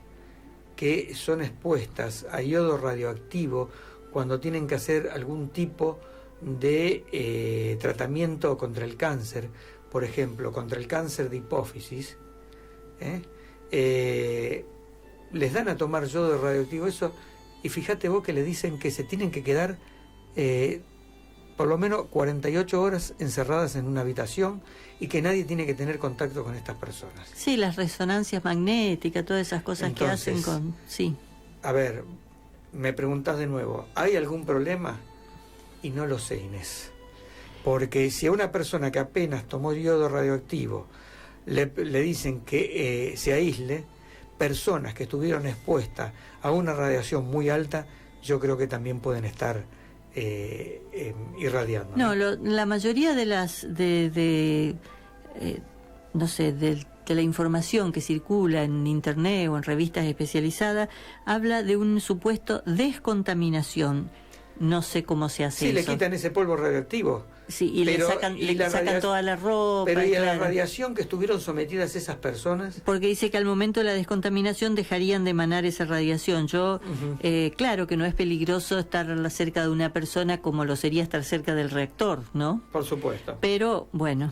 que son expuestas a yodo radioactivo cuando tienen que hacer algún tipo de tratamiento contra el cáncer, por ejemplo, contra el cáncer de hipófisis, les dan a tomar yodo radioactivo, eso, y fíjate vos que le dicen que se tienen que quedar por lo menos 48 horas encerradas en una habitación y que nadie tiene que tener contacto con estas personas. Sí, las resonancias magnéticas, todas esas cosas. Entonces, que hacen con... Sí. A ver, me preguntás de nuevo, ¿hay algún problema? Y no lo sé, Inés. Porque si a una persona que apenas tomó yodo radioactivo le dicen que se aísle, personas que estuvieron expuestas a una radiación muy alta, yo creo que también pueden estar irradiando. No, la mayoría de las no sé, de la información que circula en internet o en revistas especializadas habla de un supuesto descontaminación. No sé cómo se hace eso. Sí, le quitan ese polvo radioactivo. Sí, y le sacan toda la ropa. Pero ¿y a la radiación que estuvieron sometidas esas personas? Porque dice que al momento de la descontaminación dejarían de emanar esa radiación. Claro que no es peligroso estar cerca de una persona como lo sería estar cerca del reactor, ¿no? Por supuesto. Pero, bueno,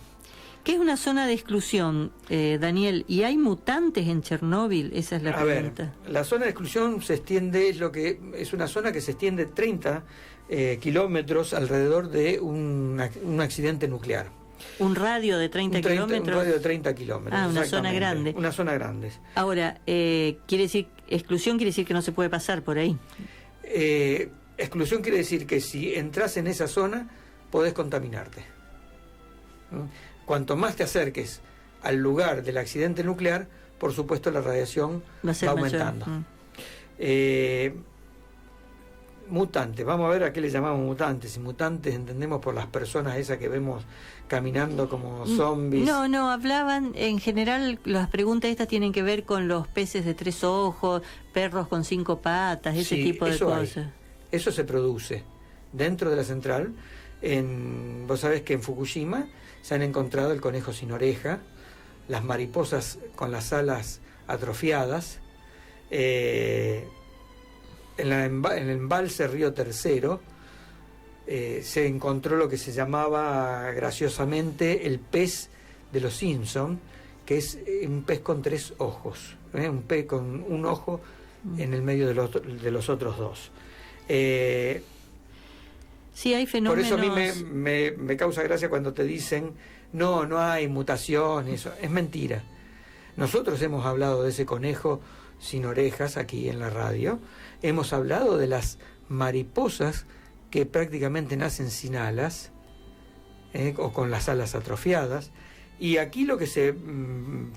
¿qué es una zona de exclusión, Daniel? ¿Y hay mutantes en Chernóbil? Esa es la pregunta. A ver, la zona de exclusión se extiende, es una zona que se extiende 30 kilómetros alrededor de un accidente nuclear. ¿Un radio de 30 kilómetros? Un radio de 30 kilómetros. Ah, una zona grande. Una zona grande. Ahora, quiere decir, exclusión quiere decir que no se puede pasar por ahí. Exclusión quiere decir que si entras en esa zona, podés contaminarte. Cuanto más te acerques al lugar del accidente nuclear, por supuesto la radiación va aumentando. Mutantes, vamos a ver a qué le llamamos mutantes. Y mutantes entendemos por las personas esas que vemos caminando como zombies. No, hablaban, en general las preguntas estas tienen que ver con los peces de 3 ojos, perros con 5 patas, ese tipo de cosas. Eso se produce dentro de la central. Vos sabés que en Fukushima se han encontrado el conejo sin oreja, las mariposas con las alas atrofiadas, en el embalse Río Tercero se encontró lo que se llamaba graciosamente el pez de los Simpson, que es un pez con 3 ojos, un pez con un ojo en el medio de los otros 2. Sí, hay fenómenos. Por eso a mí me causa gracia cuando te dicen no hay mutación, eso es mentira. Nosotros hemos hablado de ese conejo sin orejas aquí en la radio. Hemos hablado de las mariposas que prácticamente nacen sin alas, o con las alas atrofiadas. Y aquí lo que se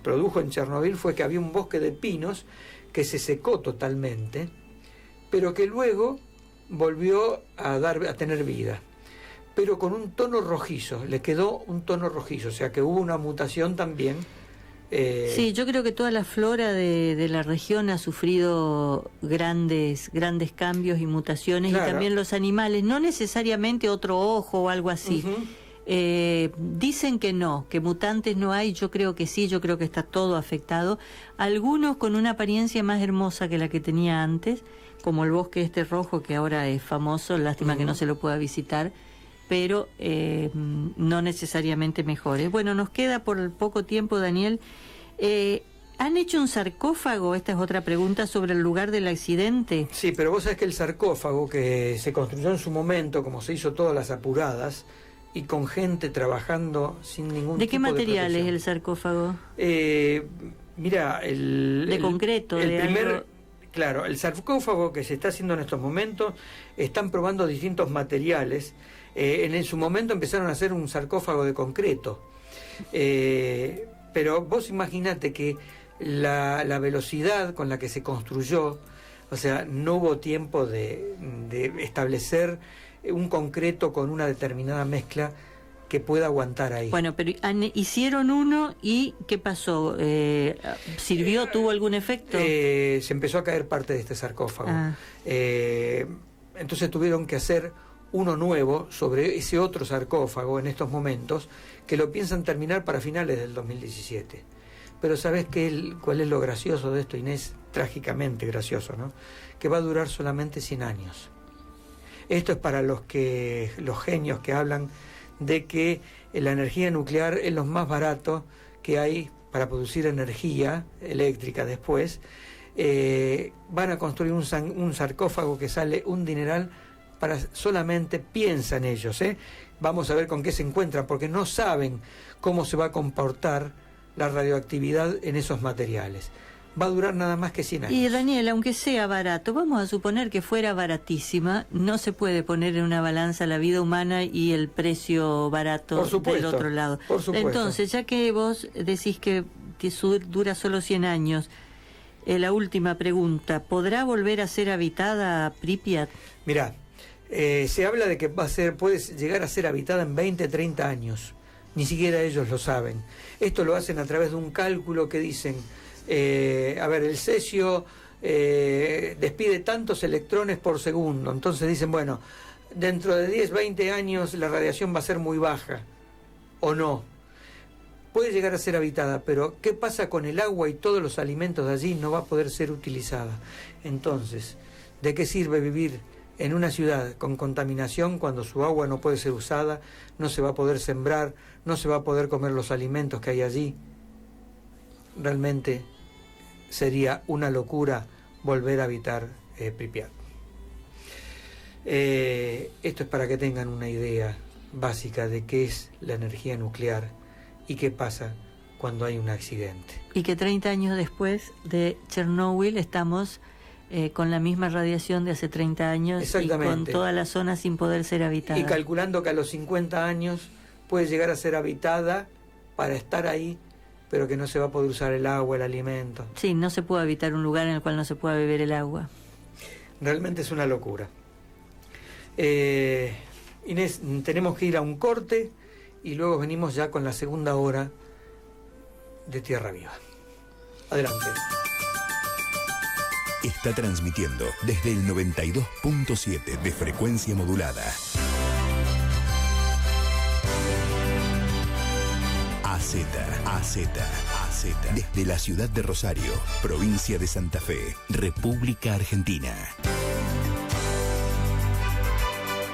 produjo en Chernobyl fue que había un bosque de pinos que se secó totalmente, pero que luego volvió a tener vida, pero con un tono rojizo, le quedó un tono rojizo, o sea que hubo una mutación también. Sí, yo creo que toda la flora de la región ha sufrido grandes cambios y mutaciones, claro. Y también los animales, no necesariamente otro ojo o algo así. Dicen que no, que mutantes no hay, yo creo que sí, yo creo que está todo afectado. Algunos con una apariencia más hermosa que la que tenía antes, como el bosque este rojo que ahora es famoso, lástima que no se lo pueda visitar, pero no necesariamente mejores. Bueno, nos queda por poco tiempo, Daniel. ¿Han hecho un sarcófago? Esta es otra pregunta sobre el lugar del accidente. Sí, pero vos sabés que el sarcófago que se construyó en su momento, como se hizo todas las apuradas, y con gente trabajando sin ningún tipo de ¿De qué material es el sarcófago? Mira, de concreto, Claro, el sarcófago que se está haciendo en estos momentos, están probando distintos materiales. En su momento empezaron a hacer un sarcófago de concreto. Pero vos imaginate que la velocidad con la que se construyó, o sea, no hubo tiempo de establecer un concreto con una determinada mezcla que pueda aguantar ahí. Bueno, pero hicieron uno y ¿qué pasó? ¿Sirvió? ¿Tuvo algún efecto? Se empezó a caer parte de este sarcófago. Entonces tuvieron que hacer uno nuevo sobre ese otro sarcófago en estos momentos, que lo piensan terminar para finales del 2017. Pero ¿sabés cuál es lo gracioso de esto, Inés? Trágicamente gracioso, ¿no? Que va a durar solamente 100 años. Esto es para los genios que hablan de que la energía nuclear es lo más barato que hay para producir energía eléctrica después. Van a construir un sarcófago que sale un dineral para solamente, piensan ellos, vamos a ver con qué se encuentran, porque no saben cómo se va a comportar la radioactividad en esos materiales. Va a durar nada más que 100 años. Y Daniel, aunque sea barato, vamos a suponer que fuera baratísima, no se puede poner en una balanza la vida humana y el precio barato del otro lado. Por supuesto. Entonces, ya que vos decís que dura solo 100 años, la última pregunta, ¿podrá volver a ser habitada Pripyat? Mirá, se habla de que puede llegar a ser habitada en 20, 30 años. Ni siquiera ellos lo saben. Esto lo hacen a través de un cálculo que dicen... el cesio despide tantos electrones por segundo, entonces dicen, bueno, dentro de 10, 20 años la radiación va a ser muy baja, o no. Puede llegar a ser habitada, pero ¿qué pasa con el agua y todos los alimentos de allí? No va a poder ser utilizada. Entonces, ¿de qué sirve vivir en una ciudad con contaminación cuando su agua no puede ser usada, no se va a poder sembrar, no se va a poder comer los alimentos que hay allí? Realmente sería una locura volver a habitar Pripyat. Esto es para que tengan una idea básica de qué es la energía nuclear y qué pasa cuando hay un accidente. Y que 30 años después de Chernobyl estamos con la misma radiación de hace 30 años y con toda la zona sin poder ser habitada. Y calculando que a los 50 años puede llegar a ser habitada para estar ahí, pero que no se va a poder usar el agua, el alimento. Sí, no se puede habitar un lugar en el cual no se pueda beber el agua. Realmente es una locura. Inés, tenemos que ir a un corte y luego venimos ya con la segunda hora de Tierra Viva. Adelante. Está transmitiendo desde el 92.7 de frecuencia modulada. AZ, desde la ciudad de Rosario, provincia de Santa Fe, República Argentina.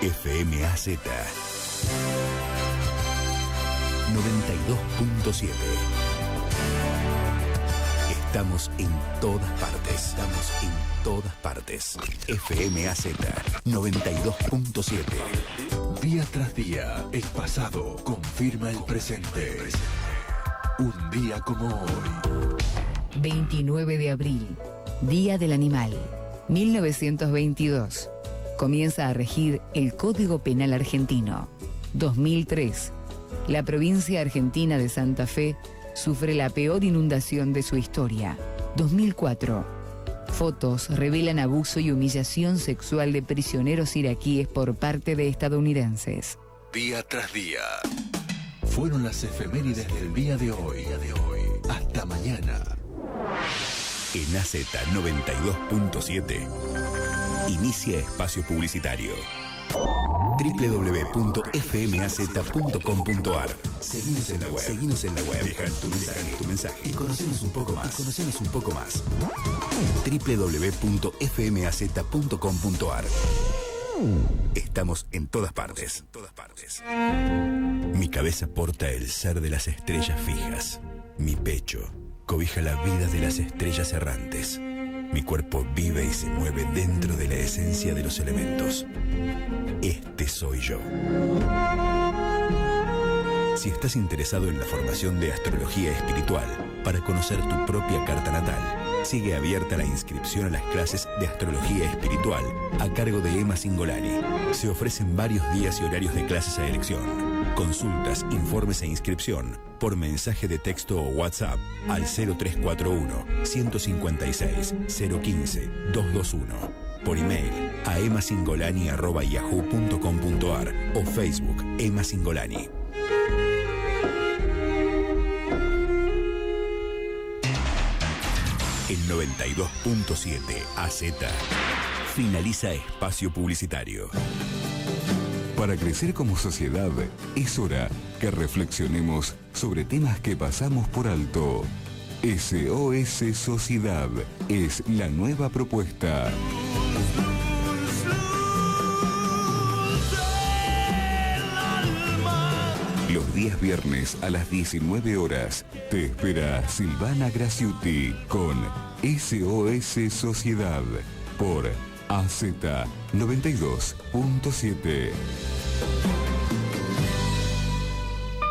FM AZ 92.7. Estamos en todas partes. FM AZ 92.7. Día tras día, el pasado confirma el presente. Un día como hoy. 29 de abril Día del Animal. 1922. Comienza a regir el Código Penal argentino. 2003. La provincia argentina de Santa Fe sufre la peor inundación de su historia. 2004. Fotos revelan abuso y humillación sexual de prisioneros iraquíes por parte de estadounidenses. Día tras día. Fueron las efemérides del día de hoy. Hasta mañana. En AZ 92.7 inicia espacio publicitario. www.fmaz.com.ar. Seguinos en la web. Deja tu mensaje y conocenos un poco más. www.fmaz.com.ar. Estamos en todas partes. Mi cabeza porta el ser de las estrellas fijas. Mi pecho cobija la vida de las estrellas errantes. Mi cuerpo vive y se mueve dentro de la esencia de los elementos. Este soy yo. Si estás interesado en la formación de astrología espiritual para conocer tu propia carta natal, sigue abierta la inscripción a las clases de astrología espiritual a cargo de Emma Singolani. Se ofrecen varios días y horarios de clases a elección. Consultas, informes e inscripción por mensaje de texto o WhatsApp al 0341-156-015-221. Por email a emasingolani@yahoo.com.ar o Facebook Emma Singolani. El 92.7 AZ finaliza espacio publicitario. Para crecer como sociedad, es hora que reflexionemos sobre temas que pasamos por alto. SOS Sociedad es la nueva propuesta. Los días viernes a las 19 horas te espera Silvana Graciuti con SOS Sociedad por AZ 92.7.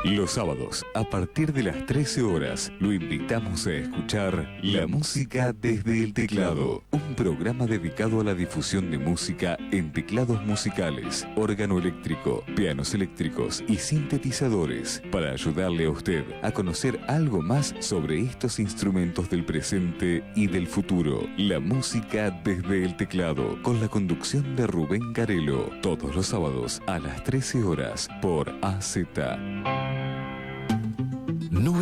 Los sábados, a partir de las 13 horas, lo invitamos a escuchar La Música desde el Teclado, un programa dedicado a la difusión de música en teclados musicales, órgano eléctrico, pianos eléctricos y sintetizadores, para ayudarle a usted a conocer algo más sobre estos instrumentos del presente y del futuro. La Música desde el Teclado, con la conducción de Rubén Garelo, todos los sábados a las 13 horas por AZ. No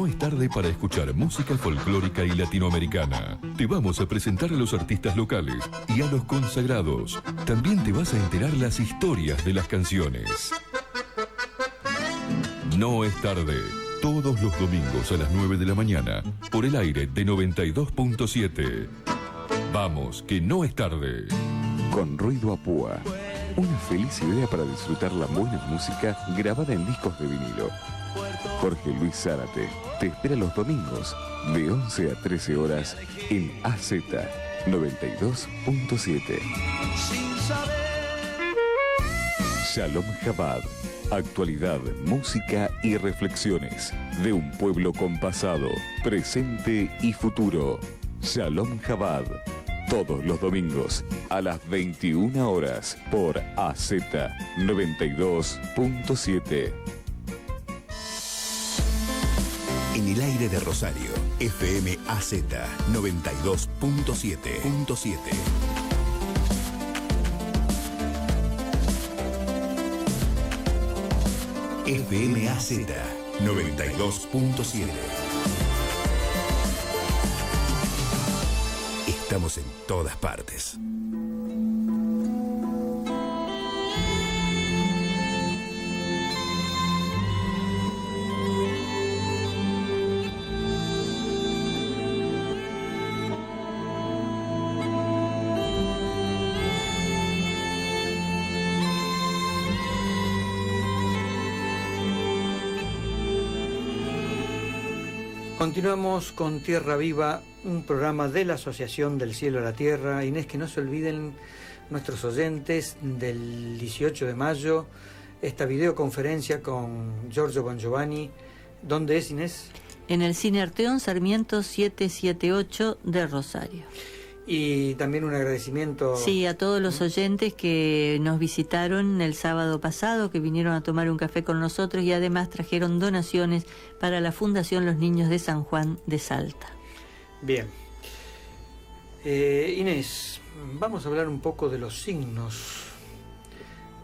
es tarde para escuchar música folclórica y latinoamericana. Te vamos a presentar a los artistas locales y a los consagrados. También te vas a enterar las historias de las canciones. No es tarde, todos los domingos a las 9 de la mañana, por el aire de 92.7. Vamos, que no es tarde. Con Ruido a Púa. Una feliz idea para disfrutar la buena música grabada en discos de vinilo. Jorge Luis Zárate te espera los domingos de 11 a 13 horas en AZ 92.7. Shalom Chabad. Actualidad, música y reflexiones de un pueblo con pasado, presente y futuro. Shalom Chabad. Todos los domingos a las 21 horas por AZ 92.7. En el aire de Rosario, FM AZ 92.7. FM AZ 92.7. Estamos en todas partes. Continuamos con Tierra Viva, un programa de la Asociación del Cielo a la Tierra. Inés, que no se olviden nuestros oyentes del 18 de mayo, esta videoconferencia con Giorgio Bongiovanni. ¿Dónde es, Inés? en el Cine Arteón Sarmiento 778 de Rosario. Y también un agradecimiento... Sí, a todos los oyentes que nos visitaron el sábado pasado, que vinieron a tomar un café con nosotros y además trajeron donaciones para la Fundación Los Niños de San Juan de Salta. Bien. Inés, vamos a hablar un poco de los signos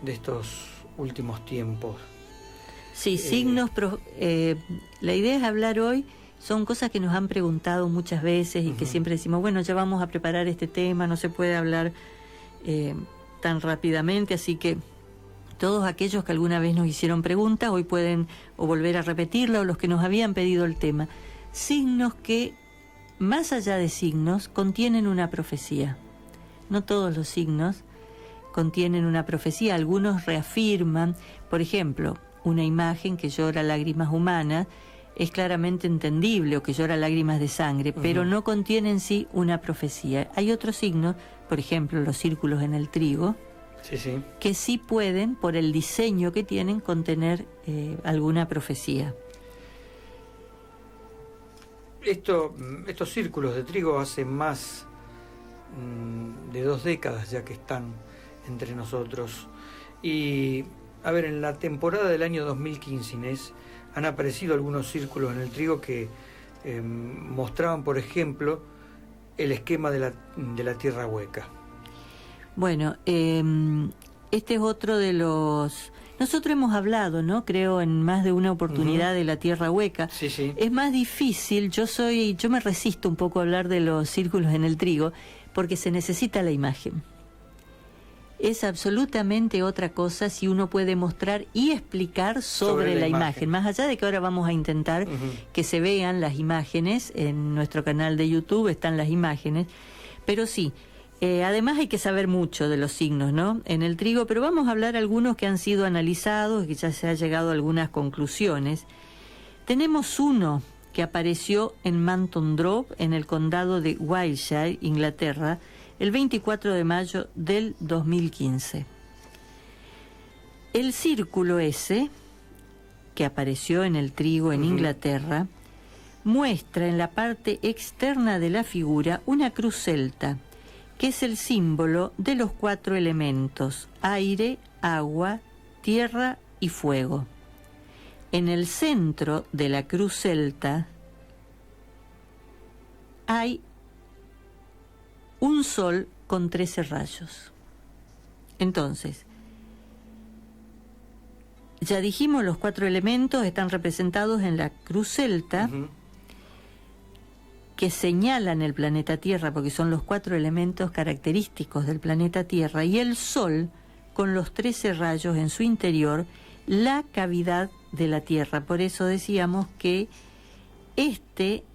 de estos últimos tiempos. Sí, signos, la idea es hablar hoy, son cosas que nos han preguntado muchas veces y que siempre decimos, bueno, ya vamos a preparar este tema, no se puede hablar tan rápidamente, así que todos aquellos que alguna vez nos hicieron preguntas, hoy pueden o volver a repetirla, o los que nos habían pedido el tema. Signos que, más allá de signos, contienen una profecía. No todos los signos contienen una profecía, algunos reafirman, por ejemplo, una imagen que llora lágrimas humanas es claramente entendible, o que llora lágrimas de sangre, pero no contiene en sí una profecía. Hay otros signos, por ejemplo, los círculos en el trigo, que sí pueden, por el diseño que tienen, contener alguna profecía. Estos círculos de trigo hace más de 2 décadas ya que están entre nosotros. Y, a ver, en la temporada del año 2015, Inés, han aparecido algunos círculos en el trigo que mostraban, por ejemplo, el esquema de la tierra hueca. Bueno, este es otro de los... Nosotros hemos hablado, ¿no? Creo, en más de una oportunidad de la tierra hueca. Sí, sí. Es más difícil, yo me resisto un poco a hablar de los círculos en el trigo, porque se necesita la imagen. Es absolutamente otra cosa si uno puede mostrar y explicar sobre la imagen. Más allá de que ahora vamos a intentar que se vean las imágenes, en nuestro canal de YouTube están las imágenes, pero sí, además hay que saber mucho de los signos, ¿no? En el trigo, pero vamos a hablar algunos que han sido analizados, que ya se ha llegado a algunas conclusiones. Tenemos uno que apareció en Manton Drop, en el condado de Wiltshire, Inglaterra, el 24 de mayo del 2015. El círculo ese, que apareció en el trigo en Inglaterra, muestra en la parte externa de la figura una cruz celta, que es el símbolo de los 4 elementos: aire, agua, tierra y fuego. En el centro de la cruz celta hay un sol con 13 rayos. Entonces, ya dijimos, los 4 elementos están representados en la cruz celta, que señalan el planeta Tierra, porque son los 4 elementos característicos del planeta Tierra, y el sol, con los 13 rayos en su interior, la cavidad de la Tierra. Por eso decíamos que este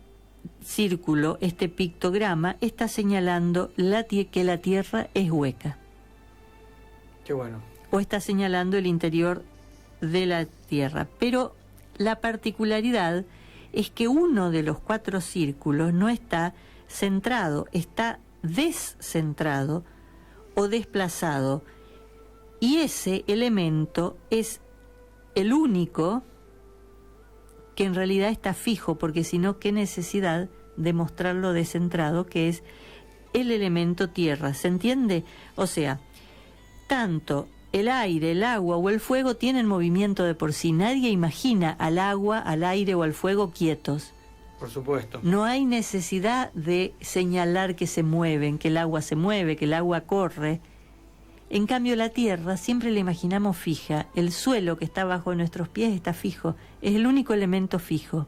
círculo, este pictograma, está señalando que la Tierra es hueca. Qué bueno. O está señalando el interior de la Tierra. Pero la particularidad es que uno de los 4 círculos no está centrado, está descentrado o desplazado. Y ese elemento es el único que en realidad está fijo, porque si no, ¿qué necesidad de mostrarlo descentrado, que es el elemento tierra? ¿Se entiende? O sea, tanto el aire, el agua o el fuego tienen movimiento de por sí. Nadie imagina al agua, al aire o al fuego quietos. Por supuesto. No hay necesidad de señalar que se mueven, que el agua se mueve, que el agua corre. En cambio, la tierra siempre la imaginamos fija. El suelo que está bajo nuestros pies está fijo. Es el único elemento fijo.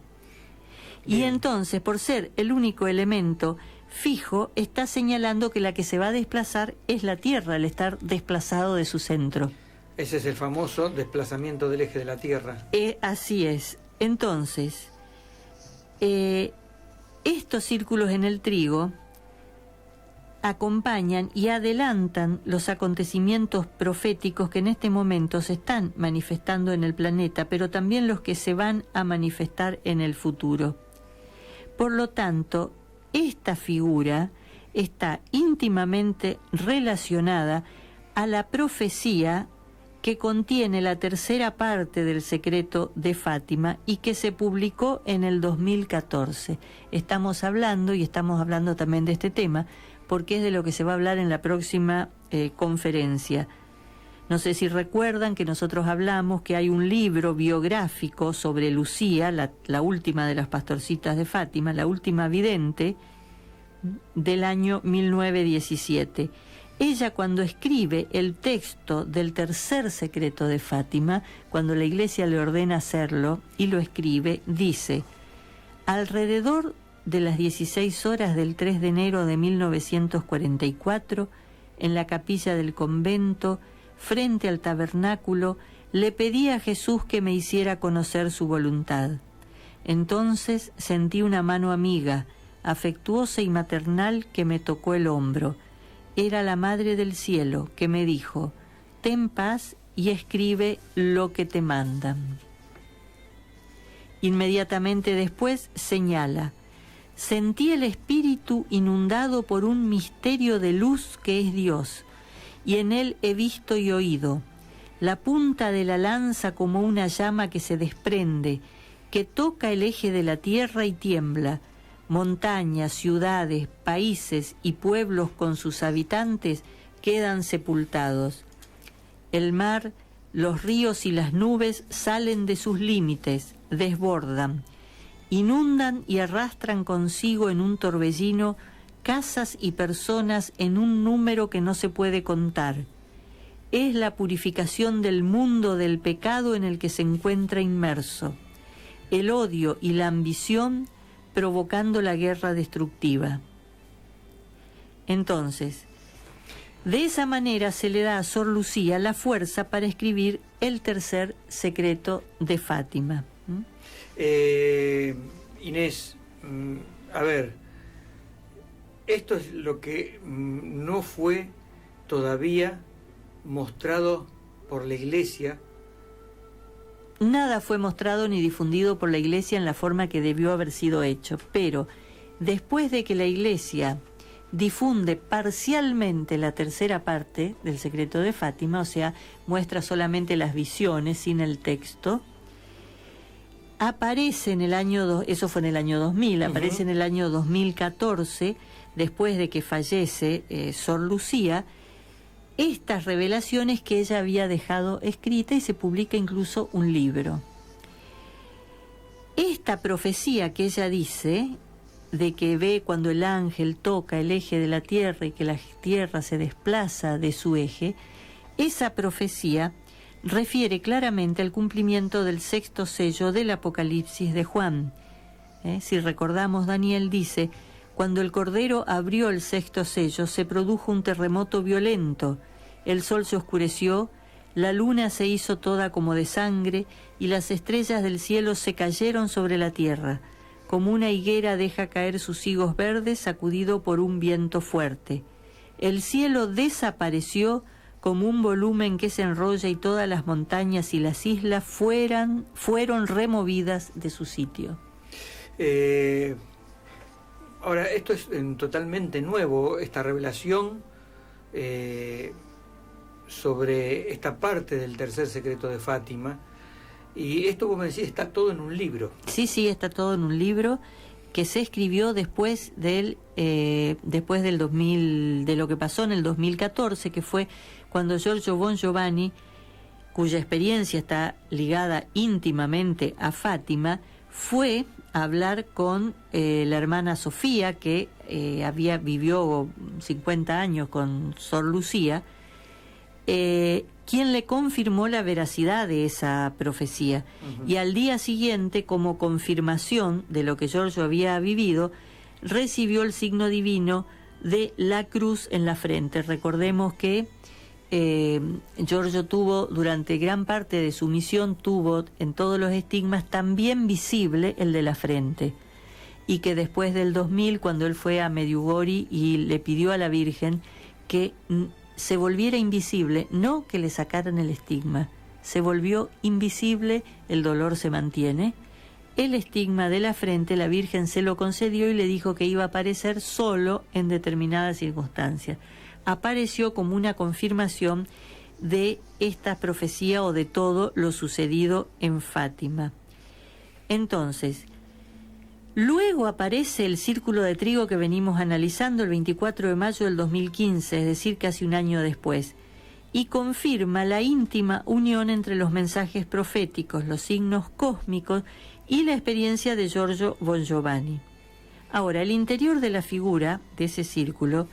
Bien. Y entonces, por ser el único elemento fijo, está señalando que la que se va a desplazar es la Tierra, al estar desplazado de su centro. Ese es el famoso desplazamiento del eje de la Tierra. Así es. Entonces, estos círculos en el trigo acompañan y adelantan los acontecimientos proféticos que en este momento se están manifestando en el planeta, pero también los que se van a manifestar en el futuro. Por lo tanto, esta figura está íntimamente relacionada a la profecía que contiene la tercera parte del secreto de Fátima y que se publicó en el 2014. Estamos hablando también de este tema, porque es de lo que se va a hablar en la próxima conferencia. No sé si recuerdan que nosotros hablamos que hay un libro biográfico sobre Lucía, la última de las pastorcitas de Fátima, la última vidente, del año 1917. Ella, cuando escribe el texto del tercer secreto de Fátima, cuando la Iglesia le ordena hacerlo y lo escribe, dice: alrededor de las 16 horas del 3 de enero de 1944, en la capilla del convento, frente al tabernáculo, le pedí a Jesús que me hiciera conocer su voluntad. Entonces sentí una mano amiga, afectuosa y maternal, que me tocó el hombro. Era la Madre del Cielo, que me dijo: ten paz y escribe lo que te mandan. Inmediatamente después señala: sentí el espíritu inundado por un misterio de luz que es Dios, y en él he visto y oído la punta de la lanza como una llama que se desprende, que toca el eje de la tierra y tiembla. Montañas, ciudades, países y pueblos con sus habitantes quedan sepultados. El mar, los ríos y las nubes salen de sus límites, desbordan, inundan y arrastran consigo en un torbellino casas y personas en un número que no se puede contar. Es la purificación del mundo del pecado en el que se encuentra inmerso. El odio y la ambición provocando la guerra destructiva. Entonces, de esa manera se le da a Sor Lucía la fuerza para escribir el tercer secreto de Fátima. Inés, a ver, esto es lo que no fue todavía mostrado por la Iglesia. Nada fue mostrado ni difundido por la Iglesia en la forma que debió haber sido hecho, pero después de que la Iglesia difunde parcialmente la tercera parte del secreto de Fátima, o sea, muestra solamente las visiones sin el texto, aparece en el año, eso fue en el año 2000, aparece en el año 2014, después de que fallece Sor Lucía, estas revelaciones que ella había dejado escrita, y se publica incluso un libro. Esta profecía que ella dice, de que ve cuando el ángel toca el eje de la tierra y que la tierra se desplaza de su eje, esa profecía refiere claramente al cumplimiento del sexto sello del Apocalipsis de Juan. Si recordamos, Daniel dice: cuando el Cordero abrió el sexto sello, se produjo un terremoto violento, el sol se oscureció, la luna se hizo toda como de sangre, y las estrellas del cielo se cayeron sobre la tierra, como una higuera deja caer sus higos verdes sacudido por un viento fuerte. El cielo desapareció como un volumen que se enrolla, y todas las montañas y las islas fueron removidas de su sitio. Ahora, esto es totalmente nuevo, esta revelación sobre esta parte del tercer secreto de Fátima. Y esto, como decís, está todo en un libro. Sí, está todo en un libro que se escribió después del 2000, de lo que pasó en el 2014, que fue cuando Giorgio Bon Giovanni, cuya experiencia está ligada íntimamente a Fátima, fue a hablar con la hermana Sofía, que vivió 50 años con Sor Lucía, quien le confirmó la veracidad de esa profecía. Y al día siguiente, como confirmación de lo que Giorgio había vivido, recibió el signo divino de la cruz en la frente. Recordemos que Giorgio tuvo, durante gran parte de su misión, tuvo en todos los estigmas también visible el de la frente, y que después del 2000, cuando él fue a Medjugorje y le pidió a la Virgen que se volviera invisible, no que le sacaran el estigma, se volvió invisible, el dolor se mantiene, el estigma de la frente la Virgen se lo concedió y le dijo que iba a aparecer solo en determinadas circunstancias. Apareció como una confirmación de esta profecía o de todo lo sucedido en Fátima. Entonces, luego aparece el círculo de trigo que venimos analizando el 24 de mayo del 2015, es decir, casi un año después, y confirma la íntima unión entre los mensajes proféticos, los signos cósmicos y la experiencia de Giorgio Bongiovanni. Ahora, el interior de la figura de ese círculo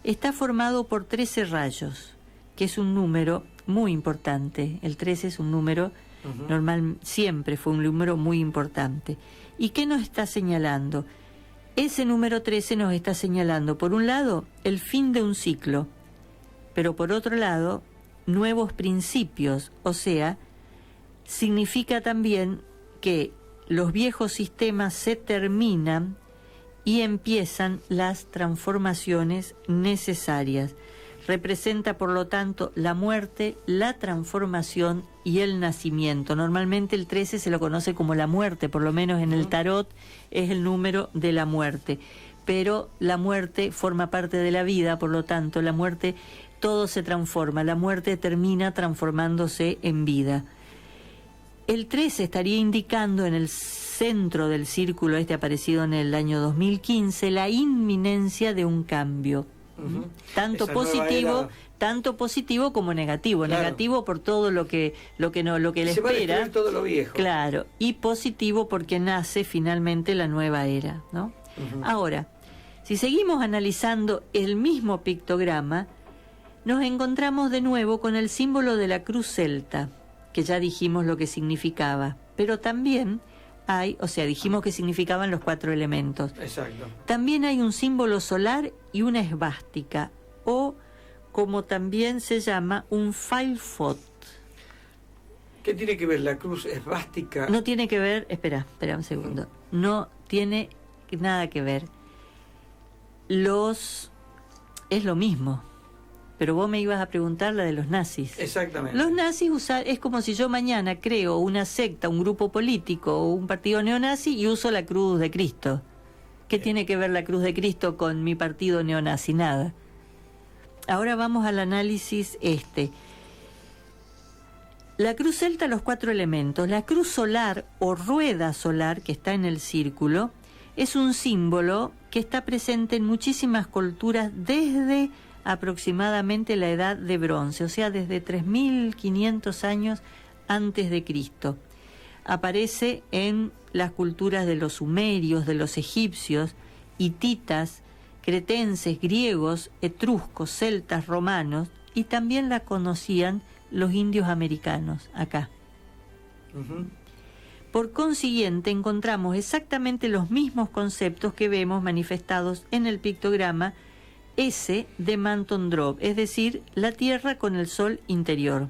está formado por 13 rayos, que es un número muy importante. El 13 es un número normal, siempre fue un número muy importante. ¿Y qué nos está señalando? Ese número 13 nos está señalando, por un lado, el fin de un ciclo, pero por otro lado, nuevos principios, o sea, significa también que los viejos sistemas se terminan y empiezan las transformaciones necesarias. Representa, por lo tanto, la muerte, la transformación y el nacimiento. Normalmente el 13 se lo conoce como la muerte, por lo menos en el tarot es el número de la muerte. Pero la muerte forma parte de la vida, por lo tanto, la muerte, todo se transforma. La muerte termina transformándose en vida. El 13 estaría indicando en el centro del círculo aparecido en el año 2015 la inminencia de un cambio. Tanto positivo como negativo. Claro. Negativo por todo lo que le espera. Va a destruir todo lo viejo. Claro, y positivo porque nace finalmente la nueva era, ¿no? Ahora, si seguimos analizando el mismo pictograma, nos encontramos de nuevo con el símbolo de la cruz celta, que ya dijimos lo que significaba, pero también dijimos que significaban los 4 elementos. Exacto. También hay un símbolo solar y una esvástica, o como también se llama, un Failfot. ¿Qué tiene que ver la cruz esvástica? No tiene que ver, espera un segundo, no tiene nada que ver. Es lo mismo. Pero vos me ibas a preguntar la de los nazis. Exactamente. Los nazis es como si yo mañana creo una secta, un grupo político o un partido neonazi y uso la cruz de Cristo. ¿Qué tiene que ver la cruz de Cristo con mi partido neonazi? Nada. Ahora vamos al análisis La cruz celta, los 4 elementos. La cruz solar o rueda solar que está en el círculo es un símbolo que está presente en muchísimas culturas desde aproximadamente la edad de bronce, o sea, desde 3.500 años antes de Cristo. Aparece en las culturas de los sumerios, de los egipcios, hititas, cretenses, griegos, etruscos, celtas, romanos, y también la conocían los indios americanos, acá. Por consiguiente, encontramos exactamente los mismos conceptos que vemos manifestados en el pictograma S de Mantondrov, es decir, la Tierra con el Sol interior.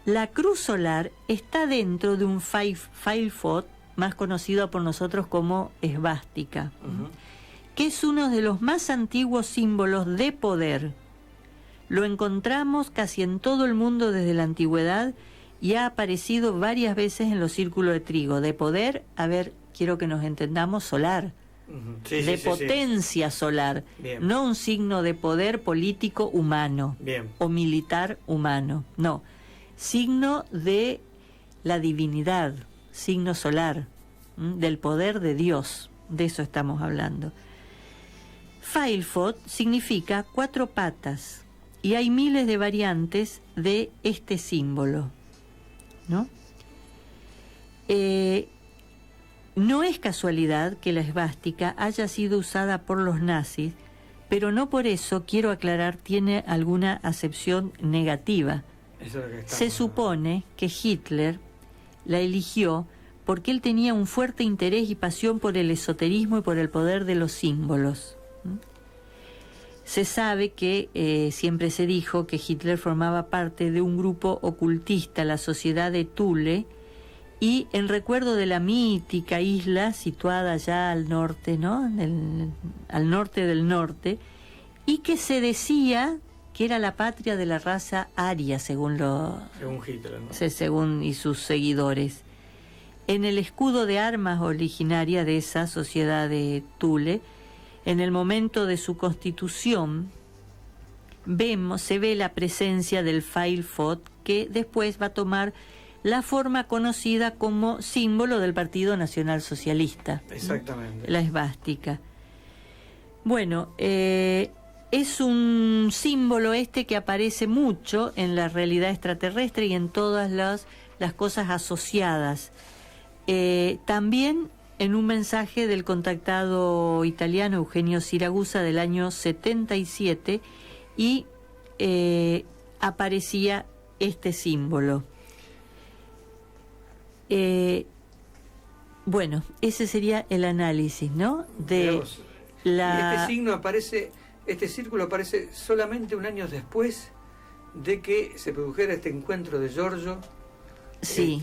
La cruz solar está dentro de un Failfot, más conocido por nosotros como esvástica, que es uno de los más antiguos símbolos de poder. Lo encontramos casi en todo el mundo desde la antigüedad y ha aparecido varias veces en los círculos de trigo. De poder, quiero que nos entendamos, solar. Potencia solar. Bien. No un signo de poder político humano. Bien. O militar humano, no, signo de la divinidad, signo solar, del poder de Dios, de eso estamos hablando. Failfot significa 4 patas y hay miles de variantes de este símbolo, ¿no? No es casualidad que la esvástica haya sido usada por los nazis, pero no por eso, quiero aclarar, tiene alguna acepción negativa. Se supone que Hitler la eligió porque él tenía un fuerte interés y pasión por el esoterismo y por el poder de los símbolos. Se sabe que siempre se dijo que Hitler formaba parte de un grupo ocultista, la Sociedad de Thule, y en recuerdo de la mítica isla situada allá al norte, ¿no? Al norte del norte, y que se decía que era la patria de la raza aria, según Hitler, ¿no? Según y sus seguidores. En el escudo de armas originaria de esa Sociedad de Thule, en el momento de su constitución, se ve la presencia del Failfot, que después va a tomar la forma conocida como símbolo del Partido Nacional Socialista. Exactamente. La esvástica. Bueno, es un símbolo que aparece mucho en la realidad extraterrestre y en todas las cosas asociadas. También en un mensaje del contactado italiano Eugenio Siragusa del año 77 y aparecía este símbolo. Bueno, ese sería el análisis, ¿no? Y este signo aparece, este círculo aparece solamente un año después de que se produjera este encuentro de Giorgio. Sí,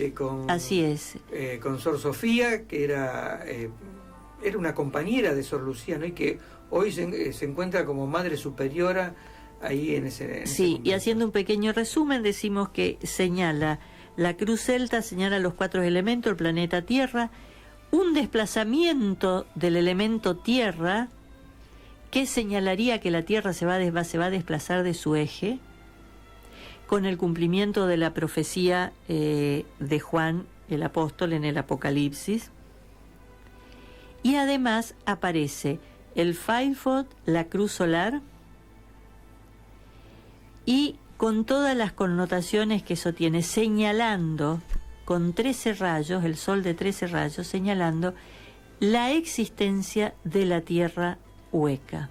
así es. Con Sor Sofía, que era una compañera de Sor Lucía, ¿no? Y que hoy se encuentra como madre superiora ahí en ese sí, y haciendo un pequeño resumen, decimos que señala la cruz celta, señala los 4 elementos, el planeta Tierra, un desplazamiento del elemento Tierra que señalaría que la Tierra se va a desplazar de su eje, con el cumplimiento de la profecía de Juan el apóstol en el Apocalipsis. Y además aparece el Failfot, la cruz solar, y con todas las connotaciones que eso tiene, señalando con 13 rayos, el sol de 13 rayos, señalando la existencia de la Tierra hueca.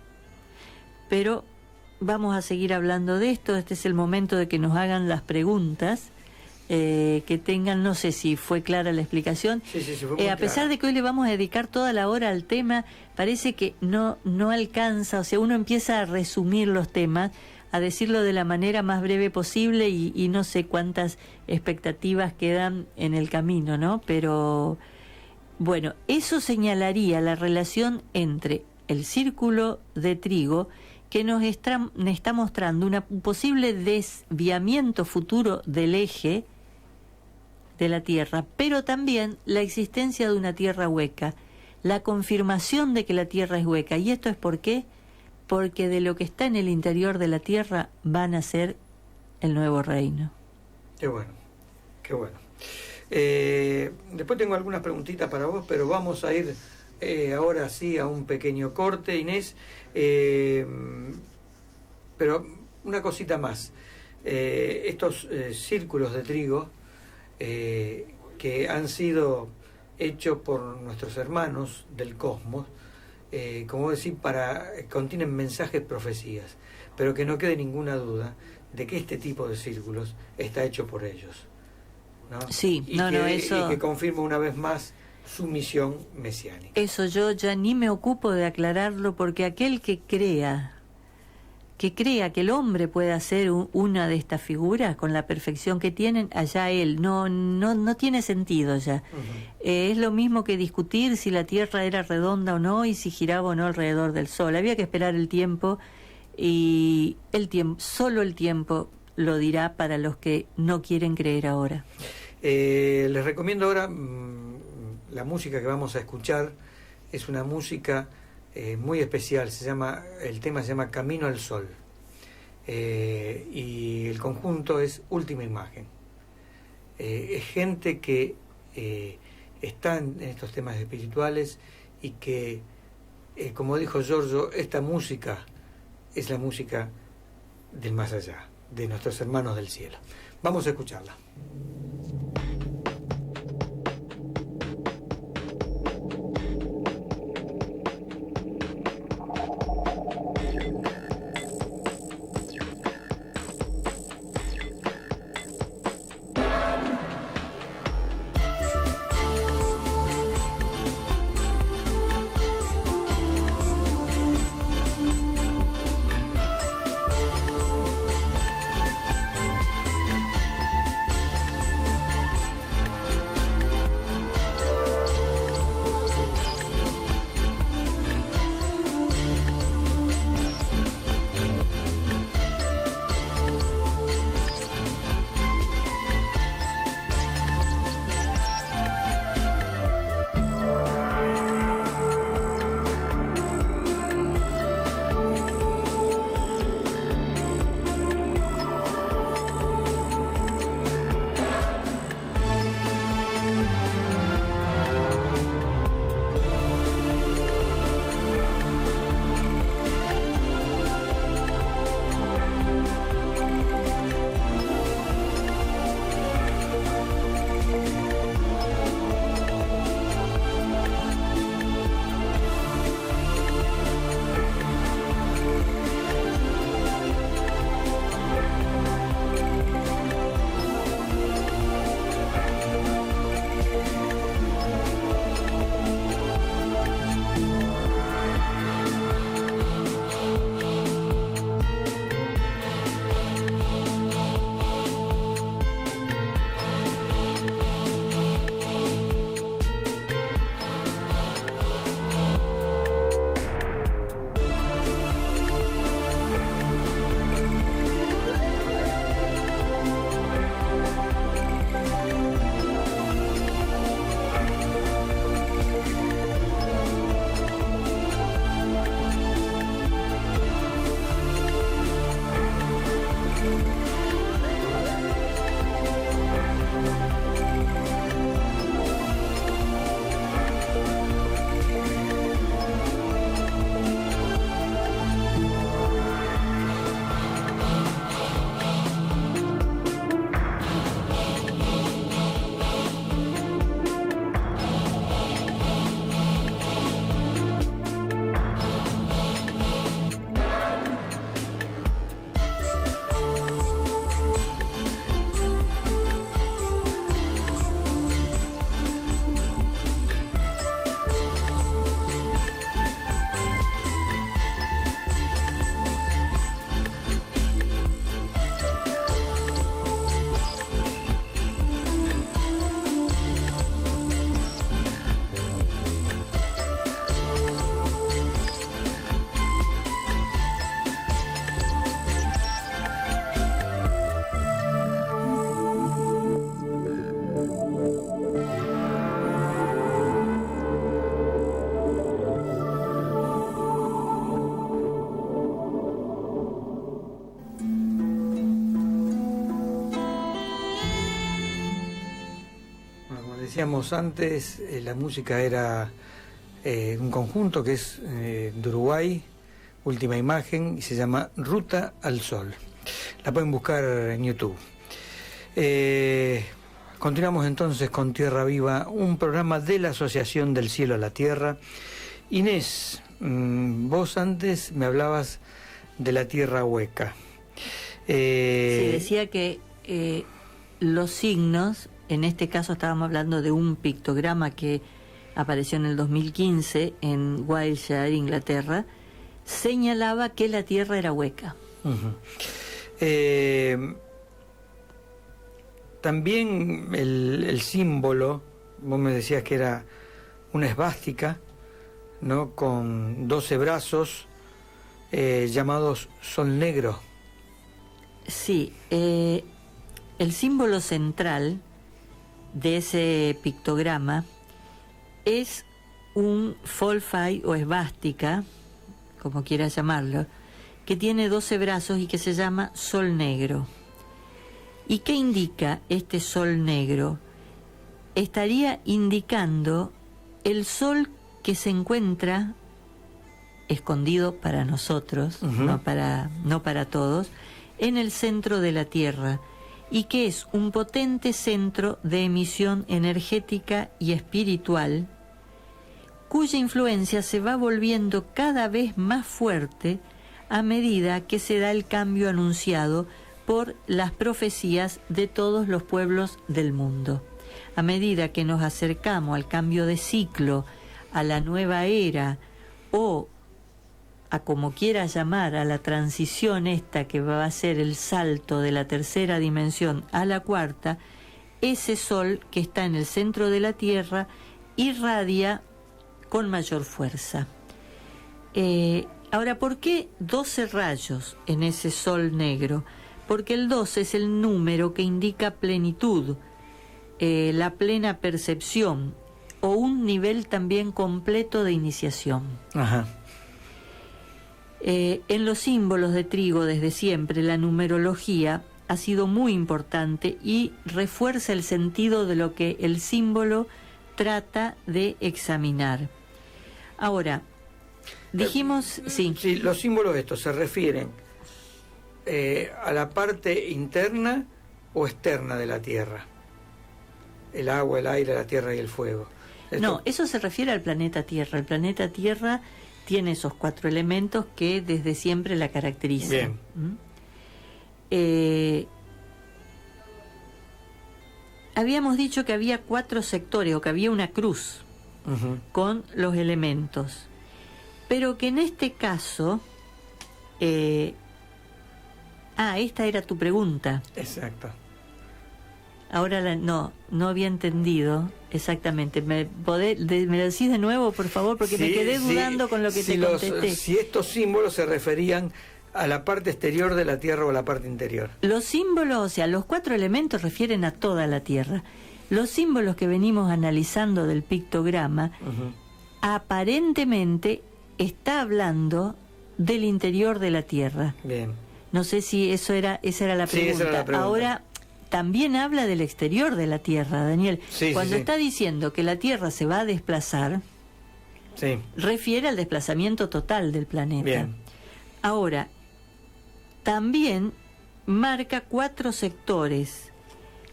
Pero vamos a seguir hablando de esto. Este es el momento de que nos hagan las preguntas que tengan. No sé si fue clara la explicación. Sí, fue muy a pesar de que hoy le vamos a dedicar toda la hora al tema, parece que no alcanza. O sea, uno empieza a resumir los temas, a decirlo de la manera más breve posible y no sé cuántas expectativas quedan en el camino, ¿no? Pero bueno, eso señalaría la relación entre el círculo de trigo, que nos está mostrando un posible desviamiento futuro del eje de la Tierra, pero también la existencia de una Tierra hueca, la confirmación de que la Tierra es hueca. ¿Y esto es por qué? Porque de lo que está en el interior de la Tierra va a nacer el nuevo reino. Qué bueno, qué bueno. Después tengo algunas preguntitas para vos, pero vamos a ir ahora sí a un pequeño corte, Inés. Pero una cosita más. Estos círculos de trigo que han sido hechos por nuestros hermanos del cosmos, como decir, contienen mensajes, profecías, pero que no quede ninguna duda de que este tipo de círculos está hecho por ellos, ¿no? Sí, y que confirma una vez más su misión mesiánica. Eso yo ya ni me ocupo de aclararlo, porque aquel que crea que el hombre puede hacer una de estas figuras con la perfección que tienen, allá él, no tiene sentido ya. Uh-huh. Es lo mismo que discutir si la Tierra era redonda o no y si giraba o no alrededor del Sol. Había que esperar el tiempo, y solo el tiempo lo dirá para los que no quieren creer ahora. Les recomiendo ahora la música que vamos a escuchar. Es una música muy especial, el tema se llama Camino al Sol, y el conjunto es Última Imagen. Es gente que está en estos temas espirituales y que, como dijo Giorgio, esta música es la música del más allá, de nuestros hermanos del cielo. Vamos a escucharla. decíamos antes, la música era un conjunto que es de Uruguay, Última Imagen, y se llama Ruta al Sol. La pueden buscar en YouTube. Continuamos entonces con Tierra Viva, un programa de la Asociación del Cielo a la Tierra. Inés, vos antes me hablabas de la Tierra Hueca. Sí, decía que los signos, en este caso estábamos hablando de un pictograma que apareció en el 2015 en Wiltshire, Inglaterra, señalaba que la Tierra era hueca. También el símbolo, vos me decías que era una esvástica, ¿no? Con 12 brazos, llamados Sol Negro. Sí, el símbolo central de ese pictograma es un folfai o esvástica, como quieras llamarlo, que tiene 12 brazos y que se llama Sol Negro. ¿Y qué indica este Sol Negro? Estaría indicando el Sol que se encuentra escondido para nosotros, no para todos, en el centro de la Tierra, y que es un potente centro de emisión energética y espiritual, cuya influencia se va volviendo cada vez más fuerte a medida que se da el cambio anunciado por las profecías de todos los pueblos del mundo. A medida que nos acercamos al cambio de ciclo, a la nueva era, o a como quiera llamar, a la transición esta que va a ser el salto de la tercera dimensión a la cuarta, ese Sol que está en el centro de la Tierra irradia con mayor fuerza. Ahora, ¿por qué 12 rayos en ese Sol negro? Porque el 12 es el número que indica plenitud, la plena percepción, o un nivel también completo de iniciación. Ajá. En los símbolos de trigo desde siempre la numerología ha sido muy importante y refuerza el sentido de lo que el símbolo trata de examinar. Ahora, dijimos... Sí, los símbolos estos se refieren a la parte interna o externa de la Tierra. El agua, el aire, la tierra y el fuego. No, eso se refiere al planeta Tierra. El planeta Tierra tiene esos 4 elementos que desde siempre la caracterizan. Bien. Habíamos dicho que había 4 sectores, o que había una cruz con los elementos, pero que en este caso... esta era tu pregunta. Exacto. Ahora no había entendido exactamente. ¿Me lo decís de nuevo, por favor? Porque me quedé dudando con lo que te contesté. Si estos símbolos se referían a la parte exterior de la Tierra o a la parte interior. Los símbolos, o sea, los 4 elementos refieren a toda la Tierra. Los símbolos que venimos analizando del pictograma, aparentemente está hablando del interior de la Tierra. Bien. No sé si esa era la pregunta. Sí, esa era la pregunta. Ahora, también habla del exterior de la Tierra, Daniel. Cuando está diciendo que la Tierra se va a desplazar, refiere al desplazamiento total del planeta. Bien. Ahora, también marca 4 sectores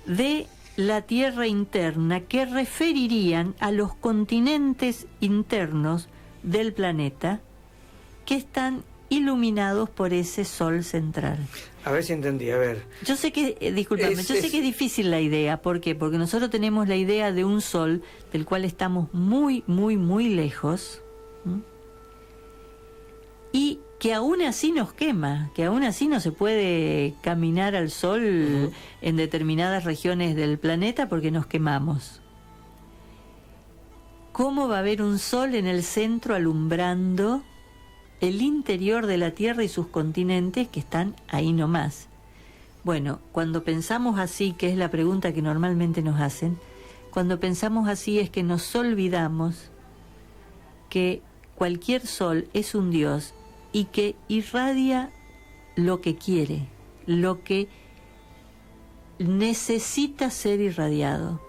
de la Tierra interna que referirían a los continentes internos del planeta que están iluminados por ese Sol central. A ver si entendí, a ver. Yo sé que, discúlpame, sé que es difícil la idea. ¿Por qué? Porque nosotros tenemos la idea de un Sol del cual estamos muy, muy, muy lejos, y que aún así nos quema, que aún así no se puede caminar al Sol en determinadas regiones del planeta porque nos quemamos. ¿Cómo va a haber un Sol en el centro alumbrando el interior de la Tierra y sus continentes que están ahí nomás? Bueno, cuando pensamos así, que es la pregunta que normalmente nos hacen, cuando pensamos así es que nos olvidamos que cualquier sol es un Dios y que irradia lo que quiere, lo que necesita ser irradiado.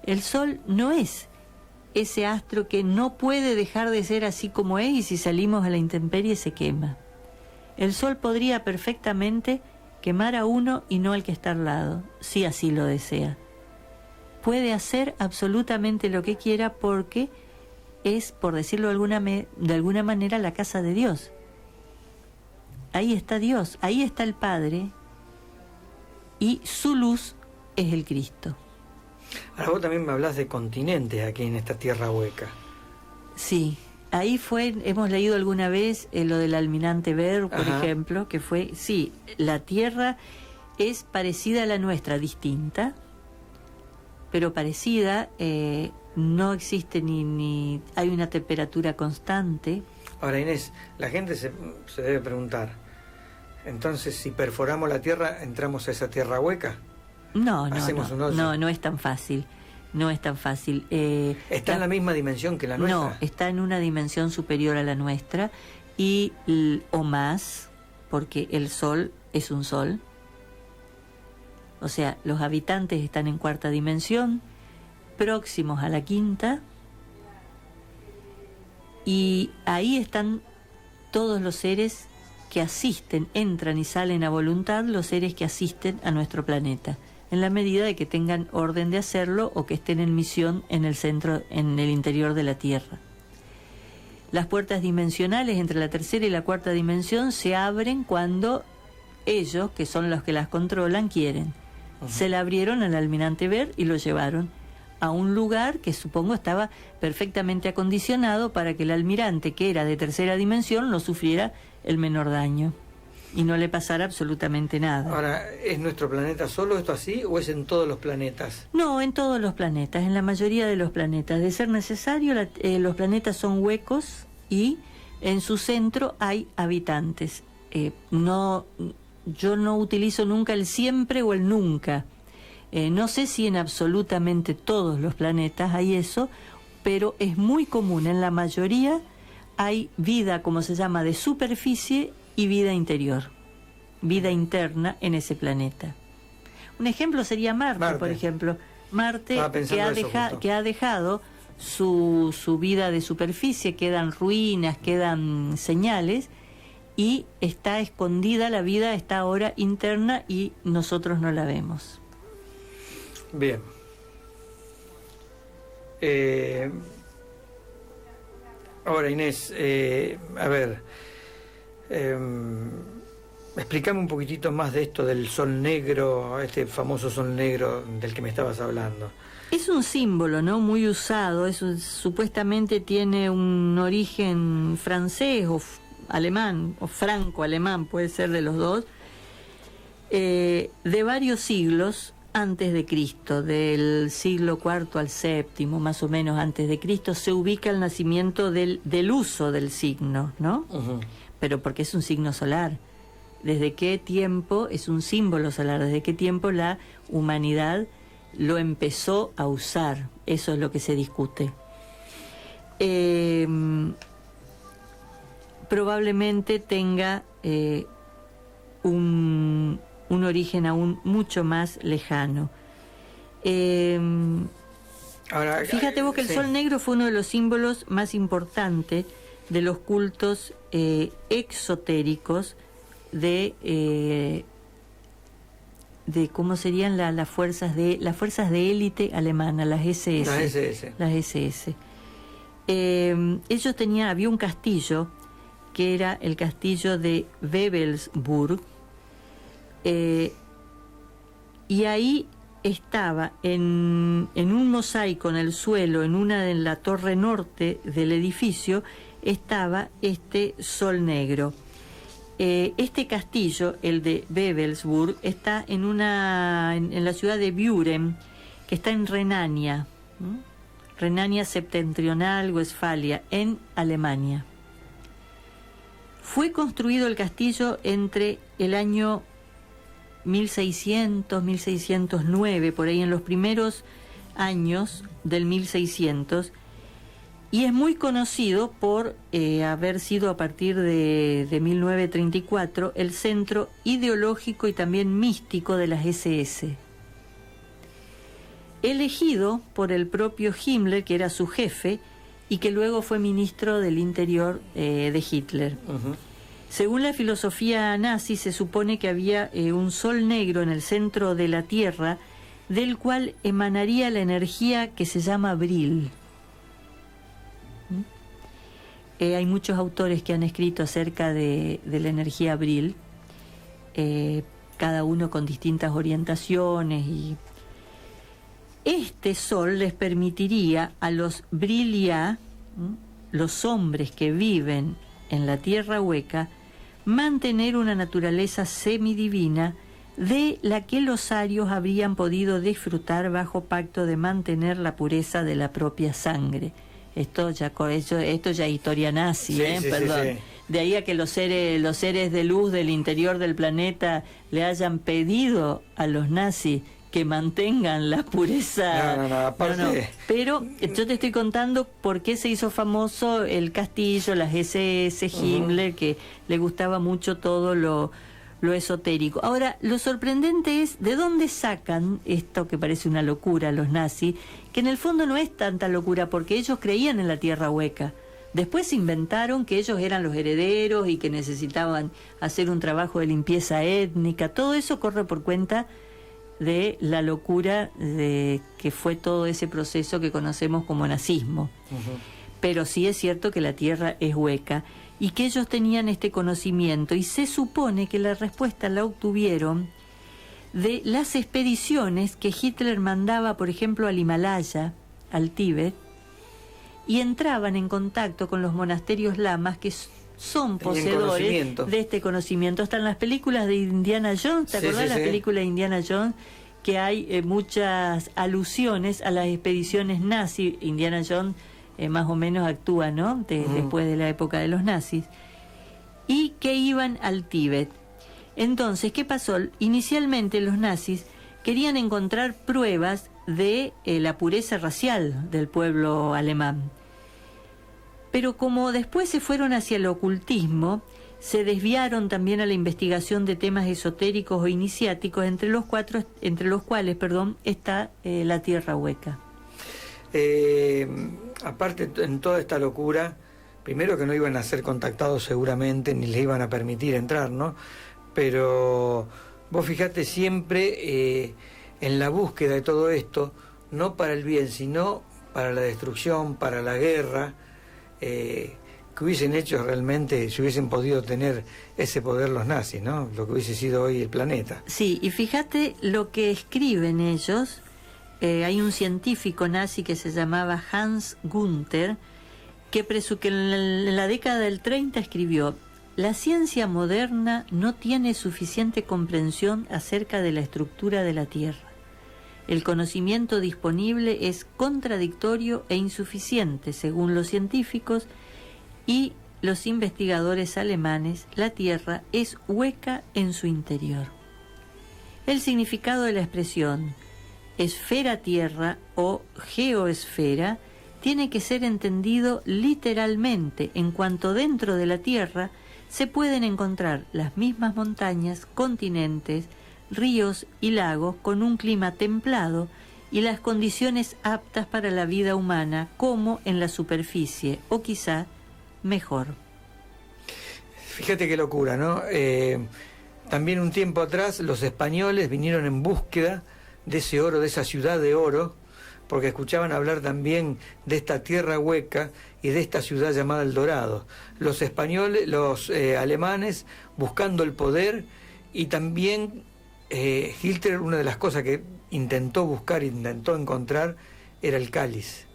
El Sol no es ese astro que no puede dejar de ser así como es y si salimos a la intemperie se quema. El Sol podría perfectamente quemar a uno y no al que está al lado, si así lo desea. Puede hacer absolutamente lo que quiera porque es, por decirlo de alguna manera, la casa de Dios. Ahí está Dios, ahí está el Padre y su luz es el Cristo. Ahora vos también me hablas de continentes aquí en esta tierra hueca. Sí, ahí hemos leído alguna vez lo del almirante Ver, por ejemplo, que fue, sí, la tierra es parecida a la nuestra, distinta, pero parecida, no existe ni hay una temperatura constante. Ahora, Inés, la gente se debe preguntar, entonces si perforamos la tierra, ¿entramos a esa tierra hueca? No es tan fácil. No es tan fácil. ¿Está en la misma dimensión que la nuestra? No, está en una dimensión superior a la nuestra o más, porque el Sol es un Sol. O sea, los habitantes están en cuarta dimensión, próximos a la quinta, y ahí están todos los seres que asisten, entran y salen a voluntad, los seres que asisten a nuestro planeta, en la medida de que tengan orden de hacerlo o que estén en misión en el centro, en el interior de la Tierra. Las puertas dimensionales entre la tercera y la cuarta dimensión se abren cuando ellos, que son los que las controlan, quieren. Se la abrieron al almirante Ver y lo llevaron a un lugar que supongo estaba perfectamente acondicionado para que el almirante, que era de tercera dimensión, no sufriera el menor daño y no le pasara absolutamente nada. Ahora, ¿es nuestro planeta solo esto así o es en todos los planetas? No, en todos los planetas, en la mayoría de los planetas. De ser necesario, los planetas son huecos y en su centro hay habitantes. Yo no utilizo nunca el siempre o el nunca. No sé si en absolutamente todos los planetas hay eso, pero es muy común. En la mayoría hay vida, como se llama, de superficie y vida interior, vida interna en ese planeta. Un ejemplo sería Marte. Por ejemplo. Marte que ha dejado su vida de superficie, quedan ruinas, quedan señales, y está escondida la vida, está ahora interna y nosotros no la vemos. Bien. Ahora, Inés, a ver, explícame un poquitito más de esto del sol negro, este famoso sol negro del que me estabas hablando. Es un símbolo, ¿no? Muy usado, supuestamente tiene un origen francés o alemán, o franco-alemán, puede ser de los dos, de varios siglos antes de Cristo, del siglo IV al VII, más o menos antes de Cristo, se ubica el nacimiento del uso del signo, ¿no? Pero porque es un signo solar. ¿Desde qué tiempo es un símbolo solar? ¿Desde qué tiempo la humanidad lo empezó a usar? Eso es lo que se discute. Probablemente tenga un origen aún mucho más lejano. Ahora, fíjate vos que el sol negro fue uno de los símbolos más importantes de los cultos exotéricos de cómo serían las fuerzas de élite alemana, las SS. Las SS. Ellos había un castillo que era el castillo de Wewelsburg, y ahí estaba en un mosaico en el suelo, en la torre norte del edificio, estaba este sol negro. Este castillo, el de Wewelsburg, está en la ciudad de Büren, que está en Renania, Renania septentrional, Westfalia, en Alemania. Fue construido el castillo entre el año 1600, 1609, por ahí en los primeros años del 1600, y es muy conocido por haber sido a partir de 1934 el centro ideológico y también místico de las SS. elegido por el propio Himmler, que era su jefe, y que luego fue ministro del Interior de Hitler. Según la filosofía nazi, se supone que había un sol negro en el centro de la Tierra, del cual emanaría la energía que se llama Brill. Hay muchos autores que han escrito acerca de la energía Brill, cada uno con distintas orientaciones, y este sol les permitiría a los Brillia, los hombres que viven en la tierra hueca, mantener una naturaleza semidivina de la que los arios habrían podido disfrutar bajo pacto de mantener la pureza de la propia sangre. Esto ya es historia nazi, perdón. Sí. De ahí a que los seres de luz del interior del planeta le hayan pedido a los nazis que mantengan la pureza. Aparte... Pero yo te estoy contando por qué se hizo famoso el castillo, las SS, Himmler, que le gustaba mucho todo lo esotérico. Ahora, lo sorprendente es de dónde sacan esto que parece una locura los nazis, que en el fondo no es tanta locura, porque ellos creían en la tierra hueca. Después inventaron que ellos eran los herederos y que necesitaban hacer un trabajo de limpieza étnica. Todo eso corre por cuenta de la locura de que fue todo ese proceso que conocemos como nazismo. Pero sí es cierto que la tierra es hueca y que ellos tenían este conocimiento, y se supone que la respuesta la obtuvieron de las expediciones que Hitler mandaba, por ejemplo, al Himalaya, al Tíbet, y entraban en contacto con los monasterios lamas que son poseedores de este conocimiento. Hasta en las películas de Indiana Jones, ¿te acordás de las películas de Indiana Jones? Que hay muchas alusiones a las expediciones nazis. Indiana Jones más o menos actúa, ¿no? Después de la época de los nazis. Y que iban al Tíbet. Entonces, ¿qué pasó? Inicialmente los nazis querían encontrar pruebas de la pureza racial del pueblo alemán. Pero como después se fueron hacia el ocultismo, se desviaron también a la investigación de temas esotéricos o iniciáticos, entre los cuales está la tierra hueca. Aparte, en toda esta locura, primero que no iban a ser contactados seguramente, ni les iban a permitir entrar, ¿no? Pero vos fijate siempre en la búsqueda de todo esto, no para el bien, sino para la destrucción, para la guerra, que hubiesen hecho realmente, si hubiesen podido tener ese poder los nazis, ¿no? Lo que hubiese sido hoy el planeta. Sí, y fíjate lo que escriben ellos. Hay un científico nazi que se llamaba Hans Gunther, que en la década del 30 escribió: la ciencia moderna no tiene suficiente comprensión acerca de la estructura de la Tierra. El conocimiento disponible es contradictorio e insuficiente, según los científicos y los investigadores alemanes. La Tierra es hueca en su interior. El significado de la expresión esfera-tierra o geoesfera tiene que ser entendido literalmente, en cuanto dentro de la Tierra se pueden encontrar las mismas montañas, continentes, ríos y lagos con un clima templado y las condiciones aptas para la vida humana, como en la superficie, o quizá mejor. Fíjate qué locura, ¿no? También un tiempo atrás los españoles vinieron en búsqueda de ese oro, de esa ciudad de oro, porque escuchaban hablar también de esta tierra hueca y de esta ciudad llamada El Dorado. Los españoles, los alemanes buscando el poder, y también Hitler, una de las cosas que intentó buscar, intentó encontrar, era el cáliz.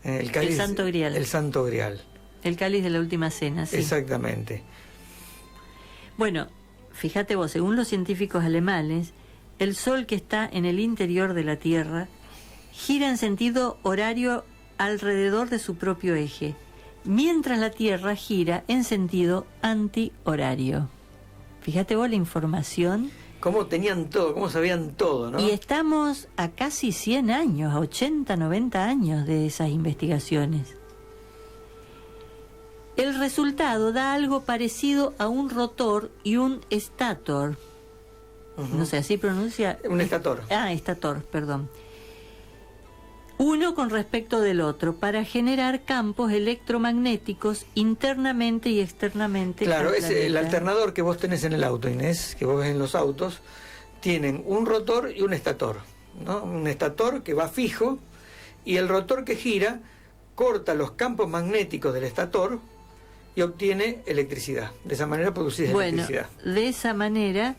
El Santo Grial. El Santo Grial. El cáliz de la última cena, sí. Exactamente. Bueno, fíjate vos, según los científicos alemanes, el Sol, que está en el interior de la Tierra, gira en sentido horario alrededor de su propio eje, mientras la Tierra gira en sentido antihorario. Fíjate vos la información. Cómo tenían todo, cómo sabían todo, ¿no? Y estamos a casi 100 años, a 80, 90 años de esas investigaciones. El resultado da algo parecido a un rotor y un estator. no sé, así pronuncia. Un estator. Estator, perdón. Uno con respecto del otro, para generar campos electromagnéticos internamente y externamente. Claro, es el alternador que vos tenés en el auto, Inés, que vos ves en los autos, tienen un rotor y un estator, ¿no? Un estator que va fijo y el rotor que gira corta los campos magnéticos del estator y obtiene electricidad. De esa manera producís electricidad. De esa manera,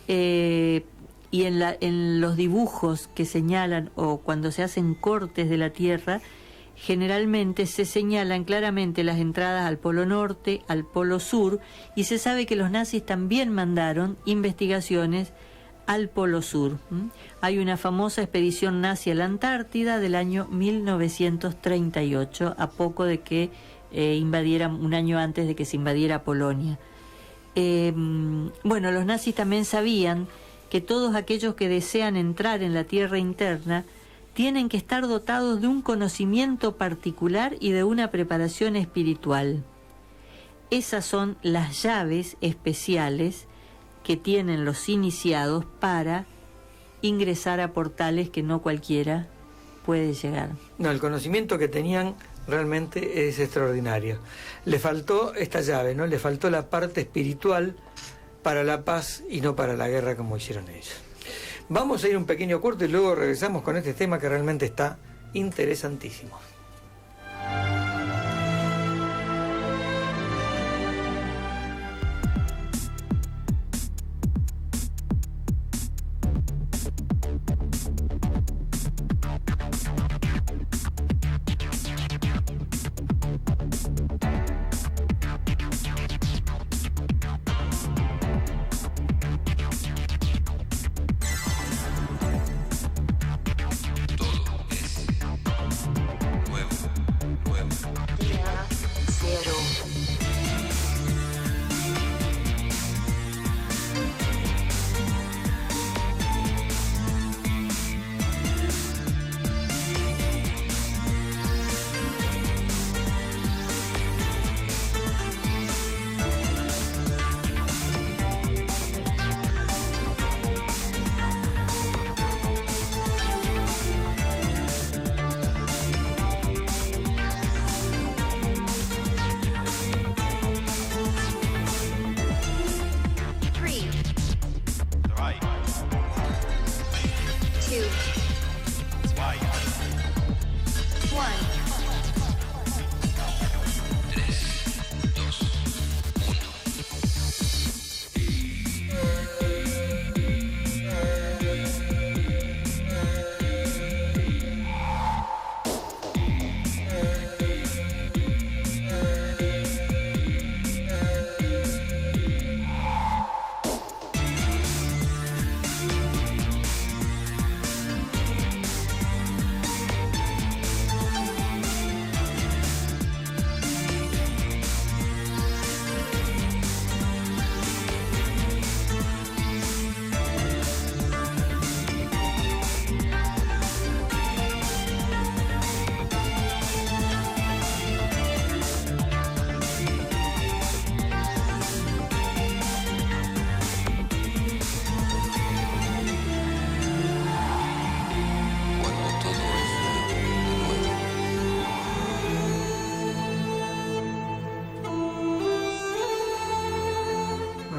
y en los dibujos que señalan, o cuando se hacen cortes de la Tierra, generalmente se señalan claramente las entradas al Polo Norte, al Polo Sur, y se sabe que los nazis también mandaron investigaciones al Polo Sur. Hay una famosa expedición nazi a la Antártida del año 1938, a poco de que invadieran, un año antes de que se invadiera Polonia. Bueno, los nazis también sabían que todos aquellos que desean entrar en la tierra interna tienen que estar dotados de un conocimiento particular y de una preparación espiritual. Esas son las llaves especiales que tienen los iniciados para ingresar a portales que no cualquiera puede llegar. No, el conocimiento que tenían realmente es extraordinario. Le faltó esta llave, ¿no? Le faltó la parte espiritual para la paz y no para la guerra como hicieron ellos. Vamos a ir un pequeño corte y luego regresamos con este tema que realmente está interesantísimo.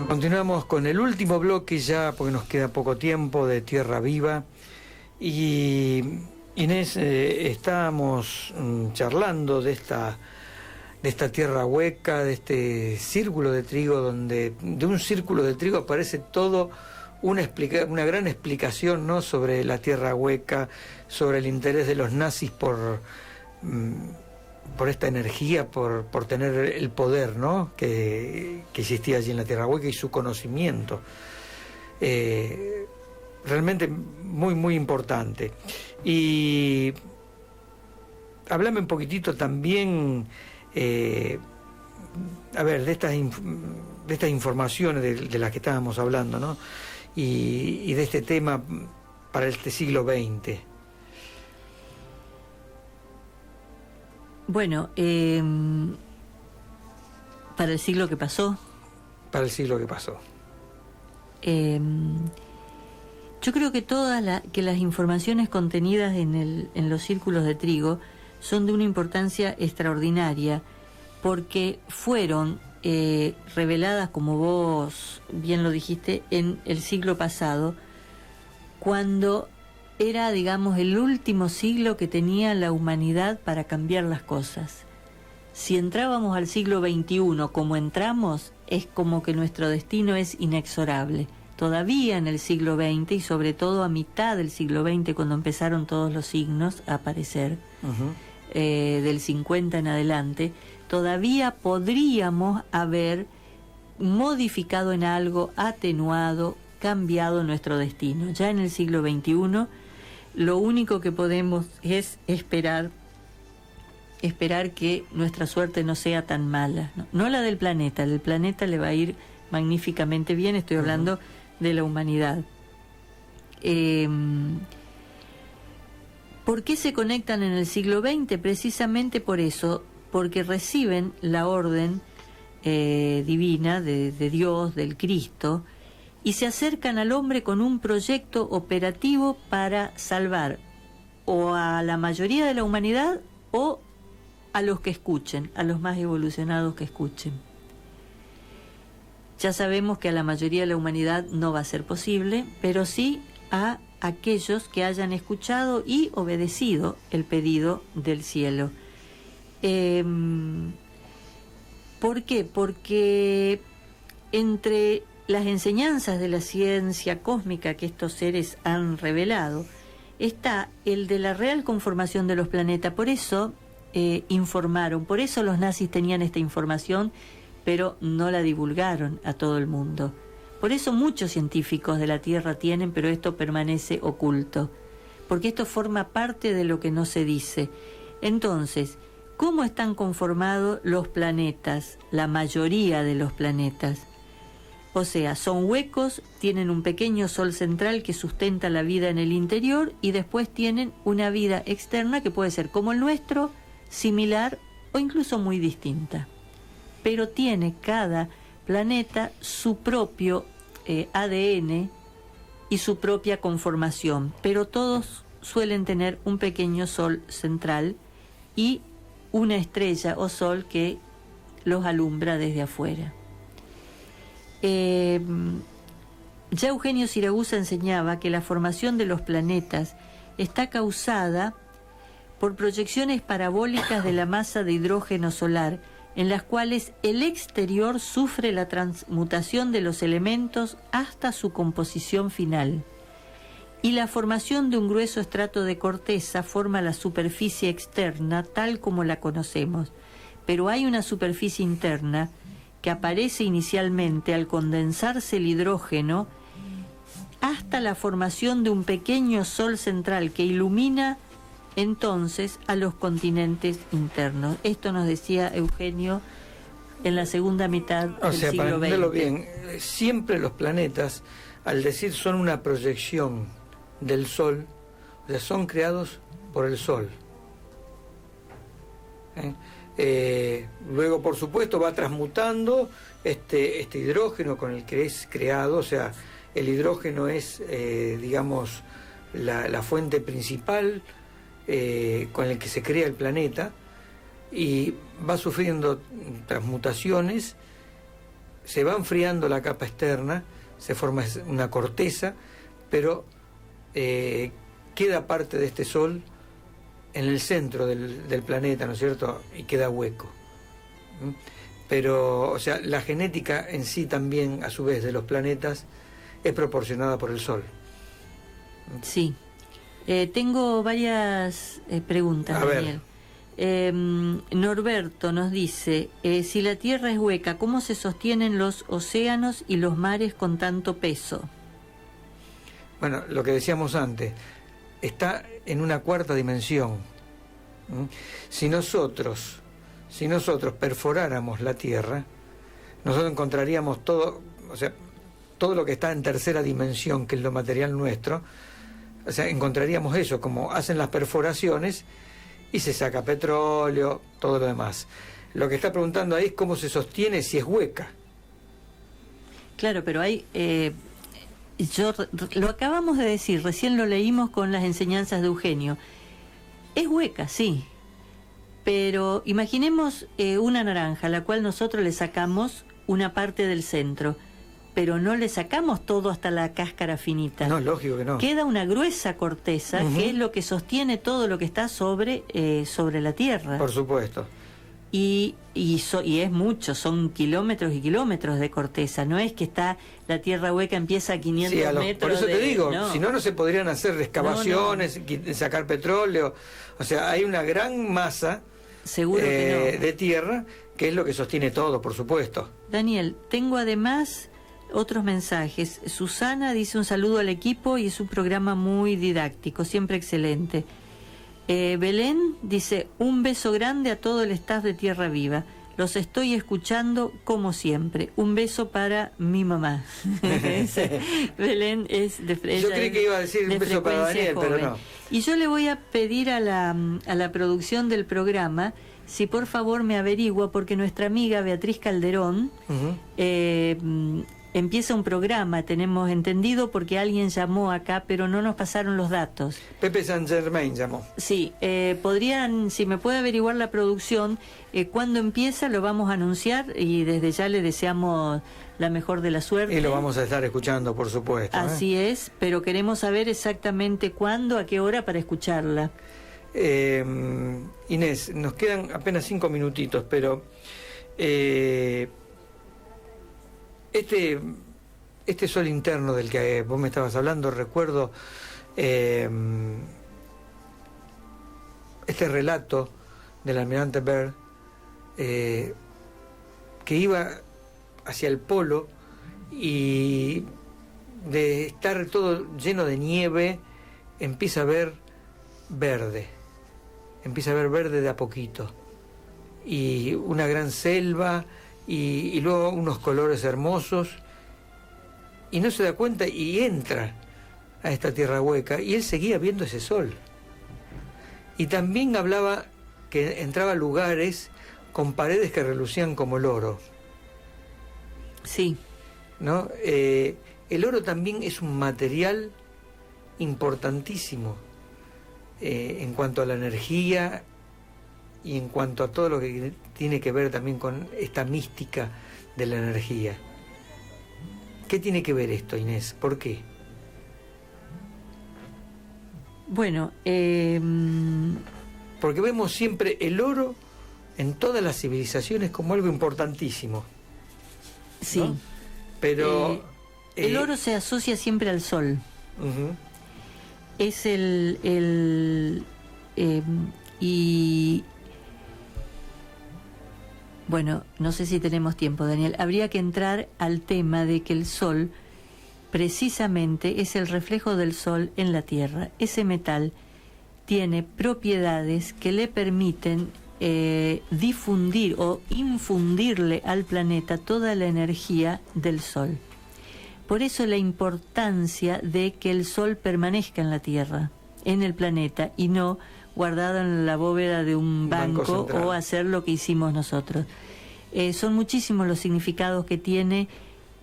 Continuamos con el último bloque ya, porque nos queda poco tiempo, de Tierra Viva. Y Inés, estábamos charlando de esta tierra hueca, de este círculo de trigo, donde de un círculo de trigo aparece todo una gran explicación, ¿no?, sobre la tierra hueca, sobre el interés de los nazis por esta energía, por tener el poder, ¿no?, que existía allí en la tierra hueca, y su conocimiento. Realmente muy, muy importante. Y háblame un poquitito también, a ver, de estas informaciones de las que estábamos hablando, ¿no?, y de este tema para este siglo XX. Bueno, para el siglo que pasó. Para el siglo que pasó. Yo creo que que las informaciones contenidas en los círculos de trigo son de una importancia extraordinaria, porque fueron reveladas, como vos bien lo dijiste, en el siglo pasado, cuando era, digamos, el último siglo que tenía la humanidad para cambiar las cosas. Si entrábamos al siglo XXI como entramos, es como que nuestro destino es inexorable. Todavía en el siglo XX, y sobre todo a mitad del siglo XX, cuando empezaron todos los signos a aparecer, del 50 en adelante, todavía podríamos haber modificado en algo, atenuado, cambiado nuestro destino. Ya en el siglo XXI, lo único que podemos es esperar que nuestra suerte no sea tan mala. No la del planeta le va a ir magníficamente bien, estoy hablando de la humanidad. ¿Por qué se conectan en el siglo XX? Precisamente por eso, porque reciben la orden divina de Dios, del Cristo, y se acercan al hombre con un proyecto operativo para salvar o a la mayoría de la humanidad o a los que escuchen, a los más evolucionados que escuchen. Ya sabemos que a la mayoría de la humanidad no va a ser posible, pero sí a aquellos que hayan escuchado y obedecido el pedido del cielo. ¿Por qué? Porque entre las enseñanzas de la ciencia cósmica que estos seres han revelado está el de la real conformación de los planetas. Por eso informaron, por eso los nazis tenían esta información, pero no la divulgaron a todo el mundo. Por eso muchos científicos de la Tierra tienen, pero esto permanece oculto, porque esto forma parte de lo que no se dice. Entonces, ¿cómo están conformados los planetas? La mayoría de los planetas. O sea, son huecos, tienen un pequeño sol central que sustenta la vida en el interior y después tienen una vida externa que puede ser como el nuestro, similar o incluso muy distinta. Pero tiene cada planeta su propio ADN y su propia conformación, pero todos suelen tener un pequeño sol central y una estrella o sol que los alumbra desde afuera. Ya Eugenio Siragusa enseñaba que la formación de los planetas está causada por proyecciones parabólicas de la masa de hidrógeno solar, en las cuales el exterior sufre la transmutación de los elementos hasta su composición final. Y la formación de un grueso estrato de corteza forma la superficie externa tal como la conocemos, pero hay una superficie interna que aparece inicialmente al condensarse el hidrógeno hasta la formación de un pequeño sol central que ilumina entonces a los continentes internos. Esto nos decía Eugenio en la segunda mitad del siglo XX. Para entenderlo bien, siempre los planetas, al decir son una proyección del Sol, o sea, son creados por el Sol. Luego, por supuesto, va transmutando este hidrógeno con el que es creado, o sea, el hidrógeno es, digamos, la fuente principal con el que se crea el planeta, y va sufriendo transmutaciones, se va enfriando la capa externa, se forma una corteza, pero queda parte de este Sol en el centro del planeta, ¿no es cierto? Y queda hueco. Pero, o sea, la genética en sí también, a su vez, de los planetas es proporcionada por el Sol. Sí. Tengo varias preguntas, Daniel. Norberto nos dice, si la Tierra es hueca, ¿cómo se sostienen los océanos y los mares con tanto peso? Bueno, lo que decíamos antes, está en una cuarta dimensión. Si nosotros perforáramos la Tierra, nosotros encontraríamos todo, o sea, todo lo que está en tercera dimensión, que es lo material nuestro. O sea, encontraríamos eso, como hacen las perforaciones y se saca petróleo, todo lo demás. Lo que está preguntando ahí es cómo se sostiene si es hueca. Claro, pero hay Lo acabamos de decir, recién lo leímos con las enseñanzas de Eugenio. Es hueca, sí, pero imaginemos una naranja a la cual nosotros le sacamos una parte del centro, pero no le sacamos todo hasta la cáscara finita. No, lógico que no. Queda una gruesa corteza, que es lo que sostiene todo lo que está sobre la tierra. Por supuesto. Y es mucho, son kilómetros y kilómetros de corteza, no es que está la tierra hueca empieza a 500 metros. Por eso te digo, no. si no se podrían hacer excavaciones, sacar petróleo, o sea, hay una gran masa seguro que no. de tierra, que es lo que sostiene todo, por supuesto. Daniel, tengo además otros mensajes. Susana dice un saludo al equipo y es un programa muy didáctico, siempre excelente. Belén dice, un beso grande a todo el staff de Tierra Viva. Los estoy escuchando como siempre. Un beso para mi mamá. Belén es de Yo creí que iba a decir un beso para Daniel, joven. Pero no. Y yo le voy a pedir a la producción del programa si por favor me averigua, porque nuestra amiga Beatriz Calderón empieza un programa, tenemos entendido, porque alguien llamó acá, pero no nos pasaron los datos. Pepe Saint Germain llamó. Sí, podrían, si me puede averiguar la producción, cuándo empieza, lo vamos a anunciar y desde ya le deseamos la mejor de la suerte. Y lo vamos a estar escuchando, por supuesto. Así es, pero queremos saber exactamente cuándo, a qué hora para escucharla. Inés, nos quedan apenas 5 minutitos, pero... Este sol interno del que vos me estabas hablando, recuerdo este relato del almirante Byrd, que iba hacia el polo y de estar todo lleno de nieve empieza a ver verde de a poquito, y una gran selva, y luego unos colores hermosos, y no se da cuenta y entra a esta tierra hueca, y él seguía viendo ese sol. Y también hablaba que entraba a lugares con paredes que relucían como el oro. Sí. ¿No? El oro también es un material importantísimo en cuanto a la energía y en cuanto a todo lo que tiene que ver también con esta mística de la energía. ¿Qué tiene que ver esto, Inés? ¿Por qué? Bueno, porque vemos siempre el oro en todas las civilizaciones como algo importantísimo. Sí. ¿No? Pero... el oro se asocia siempre al sol. Es y... Bueno, no sé si tenemos tiempo, Daniel. Habría que entrar al tema de que el sol precisamente es el reflejo del sol en la Tierra. Ese metal tiene propiedades que le permiten difundir o infundirle al planeta toda la energía del sol. Por eso la importancia de que el sol permanezca en la Tierra, en el planeta, y no guardado en la bóveda de un banco o hacer lo que hicimos nosotros. Son muchísimos los significados que tiene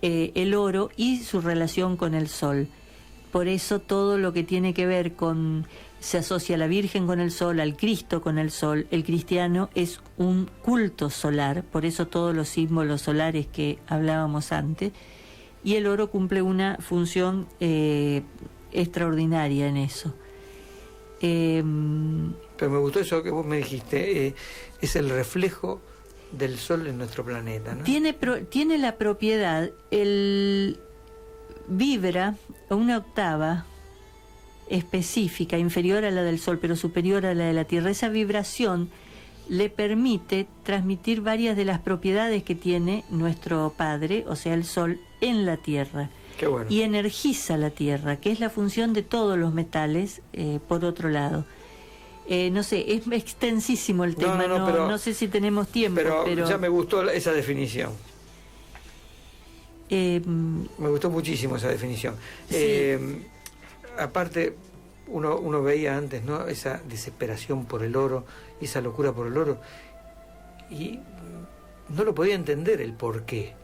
el oro y su relación con el sol. Por eso todo lo que tiene que ver con... se asocia a la Virgen con el sol, al Cristo con el sol. El cristiano es un culto solar, por eso todos los símbolos solares que hablábamos antes. Y el oro cumple una función extraordinaria en eso. Pero me gustó eso que vos me dijiste, es el reflejo del sol en nuestro planeta, ¿no? Tiene la propiedad, vibra a una octava específica, inferior a la del sol, pero superior a la de la Tierra. Esa vibración le permite transmitir varias de las propiedades que tiene nuestro Padre, o sea, el sol, en la Tierra. Qué bueno. Y energiza la Tierra, que es la función de todos los metales, por otro lado. No sé, es extensísimo el tema, pero, no sé si tenemos tiempo. Pero ya me gustó esa definición. Me gustó muchísimo esa definición. Sí. Aparte, uno veía antes, ¿no?, esa desesperación por el oro, esa locura por el oro, y no lo podía entender el por qué.